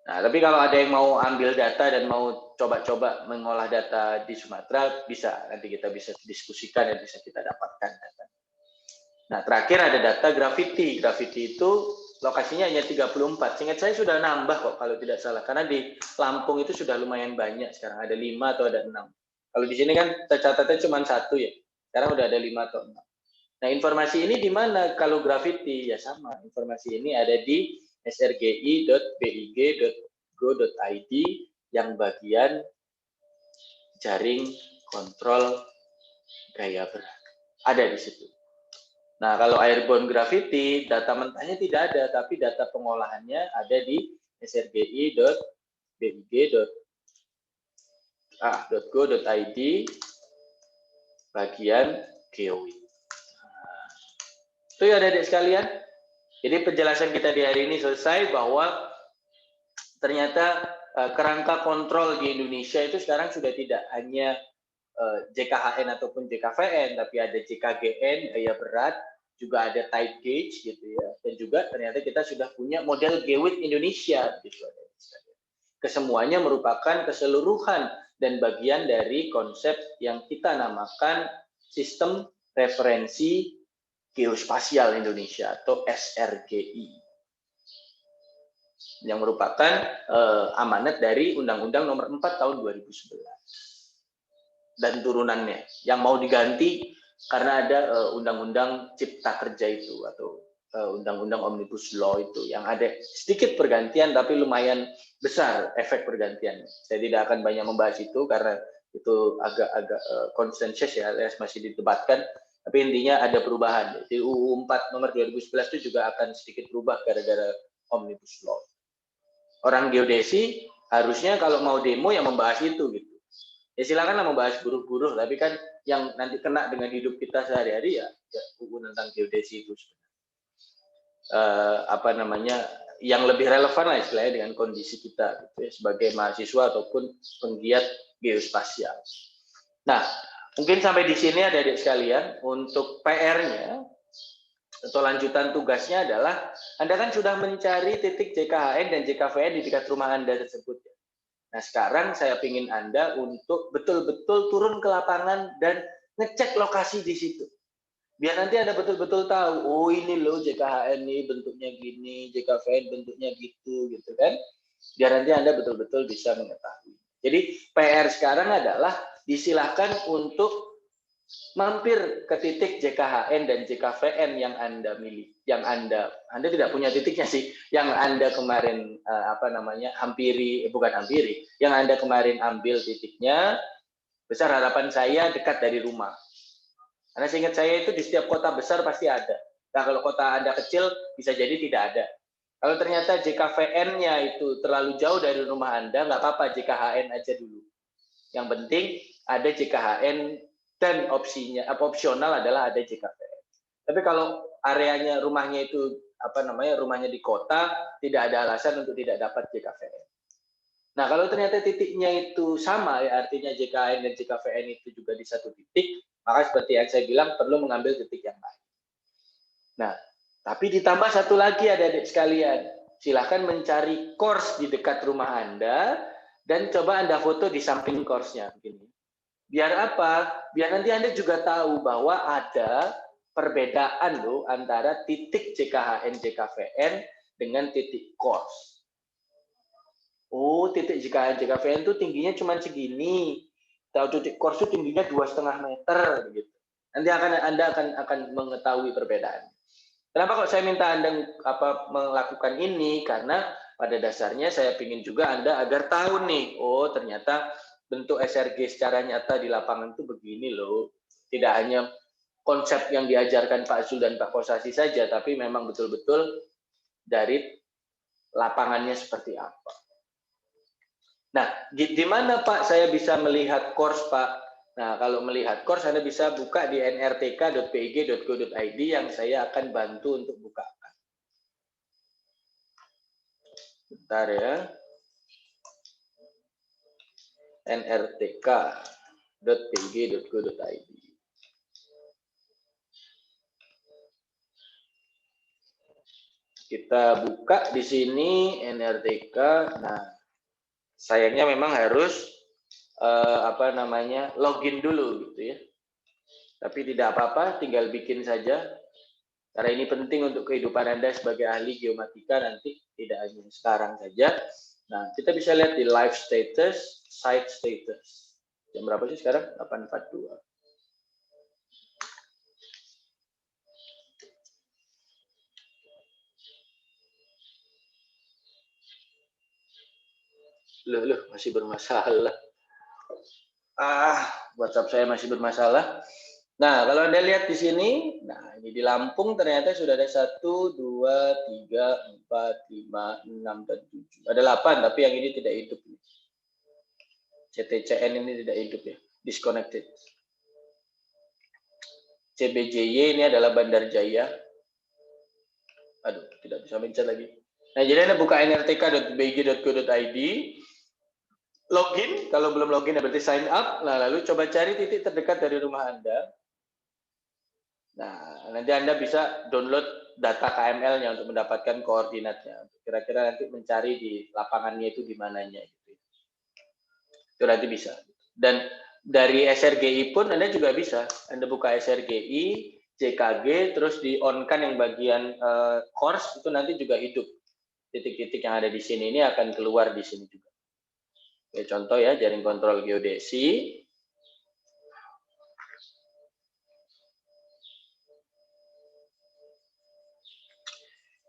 Nah, tapi kalau ada yang mau ambil data dan mau coba-coba mengolah data di Sumatera, bisa. Nanti kita bisa diskusikan dan bisa kita dapatkan data. Nah, terakhir ada data gravity. Gravity itu lokasinya hanya 34. Seingat saya sudah nambah kok kalau tidak salah. Karena di Lampung itu sudah lumayan banyak sekarang. Ada 5 atau ada 6. Kalau di sini kan tercatatnya cuma 1 ya. Sekarang udah ada 5 atau 6. Nah, informasi ini di mana kalau gravity? Ya sama. Informasi ini ada di srgi.big.go.id yang bagian jaring kontrol gaya berat. Ada di situ. Nah, kalau airborne gravity, data mentahnya tidak ada, tapi data pengolahannya ada di srgi.big.go.id bagian Gewit. Nah, itu ya adik-adik sekalian. Jadi penjelasan kita di hari ini selesai bahwa ternyata kerangka kontrol di Indonesia itu sekarang sudah tidak hanya JKHN ataupun JKVN, tapi ada JKGN, gaya berat, juga ada type gauge gitu ya, dan juga ternyata kita sudah punya model Gewit Indonesia gitu. Kesemuanya merupakan keseluruhan dan bagian dari konsep yang kita namakan Sistem Referensi Geospasial Indonesia atau SRGI, yang merupakan amanat dari Undang-Undang Nomor 4 Tahun 2011 dan turunannya yang mau diganti karena ada Undang-Undang Cipta Kerja itu atau Undang-Undang Omnibus Law itu yang ada sedikit pergantian tapi lumayan besar efek pergantiannya. Saya tidak akan banyak membahas itu karena itu agak konsensus ya, masih didebatkan. Tapi intinya ada perubahan. Di UU 4 nomor 2011 itu juga akan sedikit berubah gara-gara Omnibus Law. Orang geodesi harusnya kalau mau demo yang membahas itu gitu. Ya silakanlah membahas buruh-buruh, tapi kan yang nanti kena dengan hidup kita sehari-hari ya UU tentang geodesi itu yang lebih relevan lah istilahnya dengan kondisi kita gitu ya, sebagai mahasiswa ataupun penggiat geospasial. Nah, mungkin sampai di sini adik-adik sekalian, untuk PR-nya atau lanjutan tugasnya adalah Anda kan sudah mencari titik JKHN dan JKVN di dekat rumah Anda tersebut. Nah, sekarang saya ingin Anda untuk betul-betul turun ke lapangan dan ngecek lokasi di situ. Biar nanti Anda betul-betul tahu, oh ini loh JKHN ini bentuknya gini, JKVN bentuknya gitu kan. Biar nanti Anda betul-betul bisa mengetahui. Jadi PR sekarang adalah disilahkan untuk mampir ke titik JKHN dan JKVN yang Anda milih, yang Anda tidak punya titiknya sih, yang Anda kemarin yang Anda kemarin ambil titiknya. Besar harapan saya dekat dari rumah. Karena seingat saya itu di setiap kota besar pasti ada. Nah, kalau kota Anda kecil bisa jadi tidak ada. Kalau ternyata JKVN-nya itu terlalu jauh dari rumah Anda, nggak apa-apa, JKHN aja dulu. Yang penting ada JKHN dan opsional adalah ada JKVN. Tapi kalau areanya rumahnya itu rumahnya di kota, tidak ada alasan untuk tidak dapat JKVN. Nah, kalau ternyata titiknya itu sama, ya artinya JKHN dan JKVN itu juga di satu titik, maka seperti yang saya bilang perlu mengambil titik yang lain. Nah, tapi ditambah satu lagi adik-adik sekalian, silahkan mencari course di dekat rumah Anda dan coba Anda foto di samping course-nya. Begini. Biar apa? Biar nanti Anda juga tahu bahwa ada perbedaan loh antara titik JKHN, JKVN dengan titik course. Oh, titik JKHN, JKVN itu tingginya cuma segini. Tahu titik course itu tingginya 2,5 meter gitu. Nanti Anda akan mengetahui perbedaan. Kenapa kok saya minta Anda melakukan ini? Karena pada dasarnya saya ingin juga Anda agar tahu nih, oh ternyata bentuk SRG secara nyata di lapangan itu begini loh. Tidak hanya konsep yang diajarkan Pak Zul dan Pak Kosasi saja, tapi memang betul-betul dari lapangannya seperti apa. Nah, di mana Pak saya bisa melihat course Pak? Nah, kalau melihat course Anda bisa buka di nrtk.pig.go.id yang saya akan bantu untuk bukakan. Bentar ya. nrtk.pig.go.id. Kita buka di sini nrtk. Nah, sayangnya memang harus login dulu gitu ya. Tapi tidak apa-apa, tinggal bikin saja. Karena ini penting untuk kehidupan Anda sebagai ahli geomatika nanti, tidak hanya sekarang saja. Nah, kita bisa lihat di live status, site status. Jam berapa sih sekarang? 8.42. Loh, masih bermasalah. WhatsApp saya masih bermasalah. Nah, kalau Anda lihat di sini, nah ini di Lampung ternyata sudah ada 1, 2, 3, 4, 5, 6, dan 7. Ada 8, tapi yang ini tidak hidup. CTCN ini tidak hidup ya, disconnected. CBJY ini adalah Bandar Jaya. Aduh, tidak bisa mencet lagi. Nah, jadi Anda buka nrtk.bg.go.id, login, kalau belum login berarti sign up, nah lalu coba cari titik terdekat dari rumah Anda. Nah, nanti Anda bisa download data KML-nya untuk mendapatkan koordinatnya. Kira-kira nanti mencari di lapangannya itu di mananya. Itu nanti bisa. Dan dari SRGI pun Anda juga bisa. Anda buka SRGI, JKG, terus di on-kan yang bagian course, itu nanti juga hidup. Titik-titik yang ada di sini ini akan keluar di sini juga. Oke, contoh ya, jaring kontrol geodesi.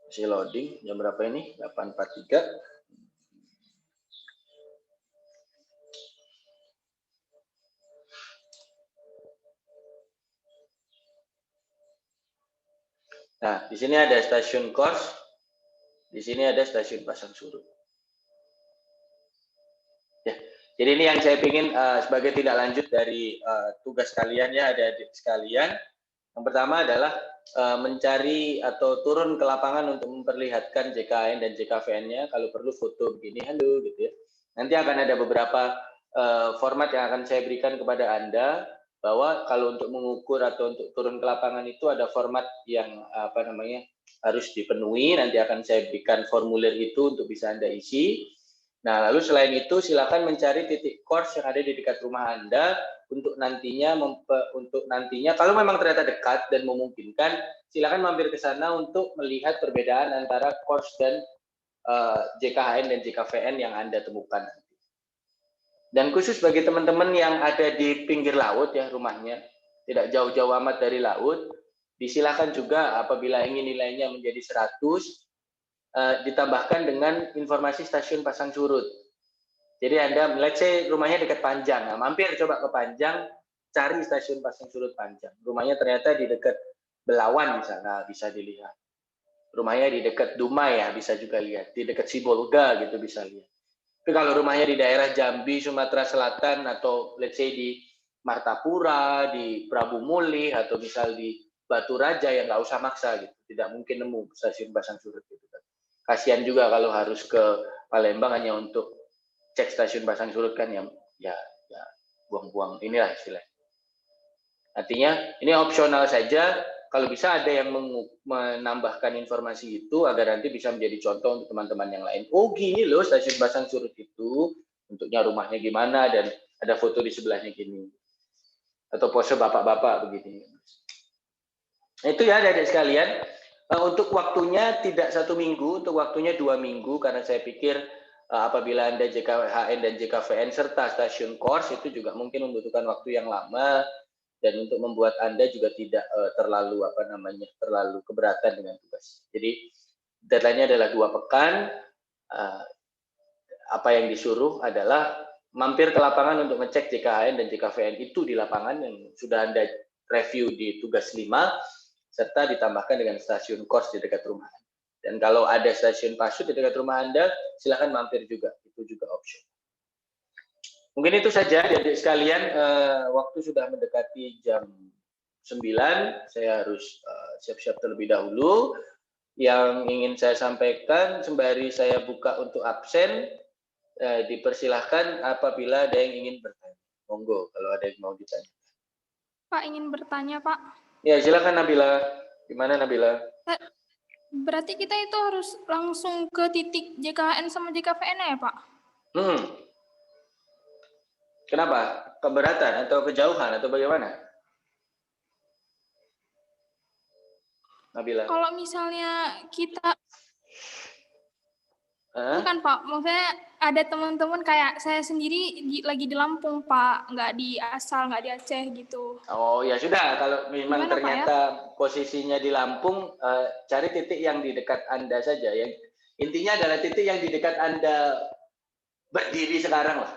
Masih loading, jam berapa ini? 8.43. Nah, di sini ada stasiun course, di sini ada stasiun pasang surut. Ya, jadi ini yang saya ingin sebagai tindak lanjut dari tugas kalian ya, adik-adik sekalian. Yang pertama adalah mencari atau turun ke lapangan untuk memperlihatkan JKHN dan JKVN-nya. Kalau perlu foto begini, halo gitu ya. Nanti akan ada beberapa format yang akan saya berikan kepada Anda, bahwa kalau untuk mengukur atau untuk turun ke lapangan itu ada format yang harus dipenuhi. Nanti akan saya berikan formulir itu untuk bisa Anda isi. Nah, lalu selain itu silakan mencari titik course yang ada di dekat rumah Anda untuk nantinya kalau memang ternyata dekat dan memungkinkan, silakan mampir ke sana untuk melihat perbedaan antara course dan JKHN dan JKVN yang Anda temukan. Dan khusus bagi teman-teman yang ada di pinggir laut ya rumahnya, tidak jauh-jauh amat dari laut, disilakan juga apabila ingin nilainya menjadi 100, ditambahkan dengan informasi stasiun pasang surut. Jadi Anda, let's say rumahnya dekat Panjang, nah, mampir coba ke Panjang, cari stasiun pasang surut Panjang. Rumahnya ternyata di dekat Belawan misalnya, bisa dilihat. rumahnya di dekat Dumai ya bisa juga lihat, di dekat Sibolga gitu bisa lihat. Tapi kalau rumahnya di daerah Jambi, Sumatera Selatan atau let's say di Martapura, di Prabu Mulih atau misal di Batu Raja yang nggak usah maksa gitu, tidak mungkin nemu stasiun pasang surut gitu kan. Kasihan juga kalau harus ke Palembang hanya untuk cek stasiun pasang surut kan yang ya buang-buang inilah istilahnya. Artinya ini opsional saja. Kalau bisa ada yang menambahkan informasi itu agar nanti bisa menjadi contoh untuk teman-teman yang lain. Oh gini loh stasiun pasang surut itu, bentuknya rumahnya gimana dan ada foto di sebelahnya gini. Atau pose bapak-bapak begini. Nah, itu ya adik-adik sekalian. Untuk waktunya tidak 1 minggu, untuk waktunya 2 minggu karena saya pikir apabila Anda JKHN dan JKVN serta stasiun course itu juga mungkin membutuhkan waktu yang lama. Dan untuk membuat Anda juga tidak terlalu terlalu keberatan dengan tugas. Jadi deadline-nya adalah 2 pekan. Apa yang disuruh adalah mampir ke lapangan untuk ngecek JKHN dan JKVN itu di lapangan yang sudah Anda review di tugas 5 serta ditambahkan dengan stasiun course di dekat rumah. Dan kalau ada stasiun pasut di dekat rumah Anda, silakan mampir juga. Itu juga opsi. Mungkin itu saja adik-adik sekalian, waktu sudah mendekati jam 9, saya harus siap-siap terlebih dahulu. Yang ingin saya sampaikan sembari saya buka untuk absen, dipersilahkan apabila ada yang ingin bertanya. Monggo kalau ada yang mau ditanya. Pak ingin bertanya Pak. Ya silakan Nabila. Gimana Nabila? Berarti kita itu harus langsung ke titik JKHN sama JKVN ya Pak? Kenapa? Keberatan atau kejauhan atau bagaimana? Nabila. Kalau misalnya kita bukan Pak, maksudnya ada teman-teman kayak saya sendiri lagi di Lampung Pak, nggak di Asal, nggak di Aceh gitu. Oh ya sudah, kalau memang Gimana, ternyata Pak, ya? posisinya di Lampung, cari titik yang di dekat Anda saja. Yang intinya adalah titik yang di dekat Anda berdiri sekarang lah.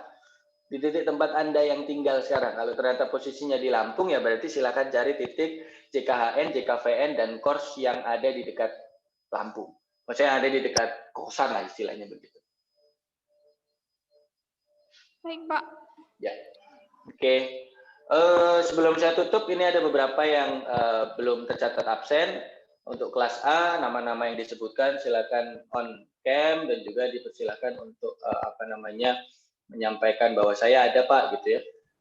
Di titik tempat Anda yang tinggal sekarang. Kalau ternyata posisinya di Lampung, ya berarti silakan cari titik JKHN, JKVN, dan course yang ada di dekat Lampung. Maksudnya ada di dekat kosan lah istilahnya begitu. Baik, Pak. Ya, oke. Sebelum saya tutup, ini ada beberapa yang belum tercatat absen. Untuk kelas A, nama-nama yang disebutkan silakan on cam dan juga dipersilakan untuk menyampaikan bahwa saya ada Pak gitu ya.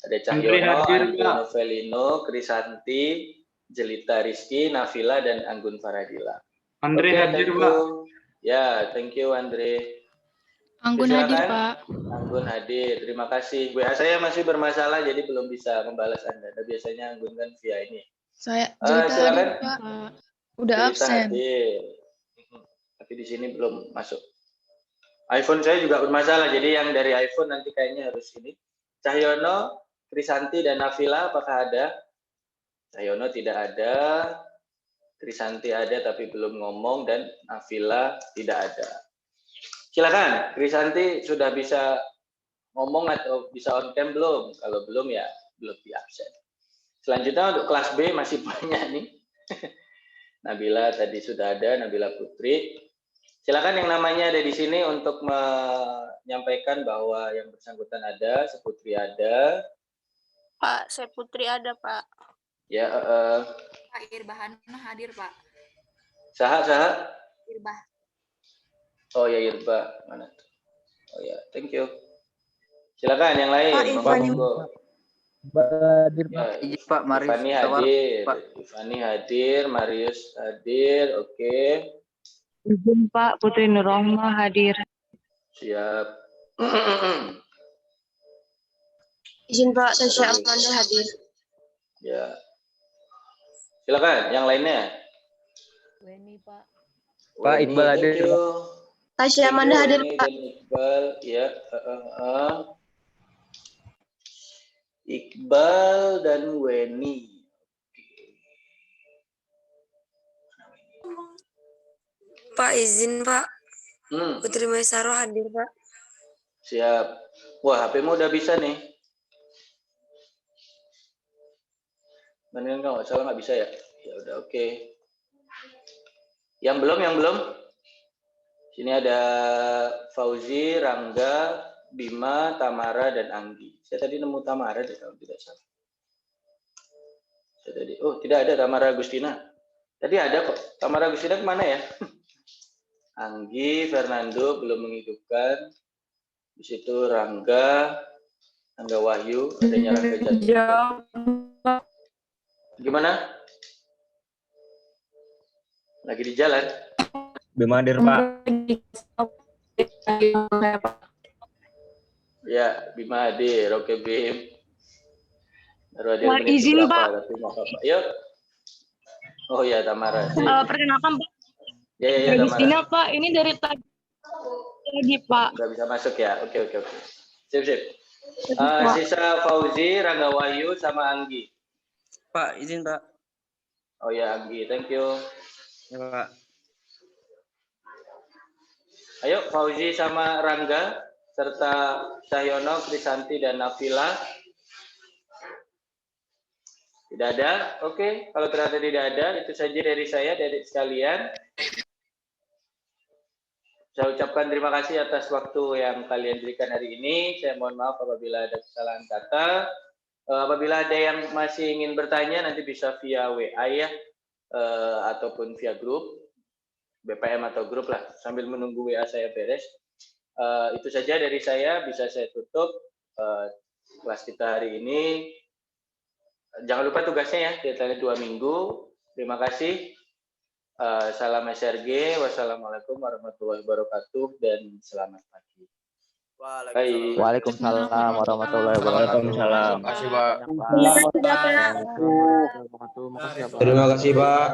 Ada Cahyono, Andi Novelino, Krisanti, Jelita Rizky, Nafila, dan Anggun Faradila. Andre hadir Pak. Ya, thank you Andre. Anggun hadir Pak. Anggun hadir, terima kasih. WA saya masih bermasalah jadi belum bisa membalas Anda. Dan biasanya Anggun kan via ini. Saya Jelita hadir Pak. Udah Jelita absen. Hadir. Tapi di sini belum masuk. iPhone saya juga bermasalah, jadi yang dari iPhone nanti kayaknya harus ini. Cahyono, Krisanti, dan Nafila, apakah ada? Cahyono tidak ada, Krisanti ada tapi belum ngomong, dan Nafila tidak ada. Silakan, Krisanti sudah bisa ngomong atau bisa on cam belum? Kalau belum ya belum di absen. Selanjutnya untuk kelas B masih banyak nih. Nabila tadi sudah ada, Nabila Putri. Silakan yang namanya ada di sini untuk menyampaikan bahwa yang bersangkutan ada, Seputri ada. Pak, saya Putri ada, Pak. Ya, Pak Irbahana hadir, Pak. Saha? Irbah. Oh ya, Irba. Mana? Oh ya, thank you. Silakan yang lain. Pak Hadir, Pak. Ya, Iya, Pak. Marius Ivani hadir. Ivani hadir, Marius hadir. Oke. Izin Pak, Putri Nurrohmah hadir. Siap. Izin Pak, Tasya Amanda hadir. Ya. Silakan, yang lainnya. Weni Pak. Pak, Iqbal hadir. Tasya Amanda hadir, Pak. Iqbal, ya. Iqbal dan Weni. Pak, izin Pak. Putri Maisaro hadir, Pak. Siap. Wah, HP-mu udah bisa nih. Beneran nggak salah nggak bisa ya? Ya udah oke. Yang belum? Sini ada Fauzi, Rangga, Bima, Tamara, dan Anggi. Saya tadi nemu Tamara deh kalau tidak salah. Tidak ada Tamara Agustina. Tadi ada kok. Tamara Agustina kemana ya? Anggi, Fernando belum menghidupkan. Di situ Rangga Wahyu, adanya Rangga Jatuh. Gimana? Lagi di jalan? Bima hadir, Pak. Ya, Bima hadir. Oke, Bim. Baru hadir Mohon menit izin, berapa, Pak. tapi nggak apa-apa. Yuk. Oh ya, Tamara. Perkenalkan, Pak. Ya, Agustina, Tamara. Pak. Ini dari tadi lagi, Pak. Udah bisa masuk ya? Oke. Sip. Sisa Fauzi, Rangga Wahyu, sama Anggi. Pak, izin, Pak. Oh ya, Anggi. Thank you. Ya, Pak. Ayo, Fauzi sama Rangga, serta Cahyono, Krisanti, dan Nafila. Tidak ada? Oke, kalau ternyata tidak ada, itu saja dari saya, dari sekalian. Saya ucapkan terima kasih atas waktu yang kalian berikan hari ini. Saya mohon maaf apabila ada kesalahan kata. Apabila ada yang masih ingin bertanya, nanti bisa via WA ya, ataupun via grup, BPM atau grup lah, sambil menunggu WA saya beres. Itu saja dari saya, bisa saya tutup kelas kita hari ini. Jangan lupa tugasnya ya, deadline 2 minggu. Terima kasih. Salam SRG. Wassalamualaikum warahmatullahi wabarakatuh dan selamat pagi. Waalaikumsalam warahmatullahi wabarakatuh. Waalaikumsalam. Terima kasih, Pak. Terima kasih, Pak. Terima kasih, Pak.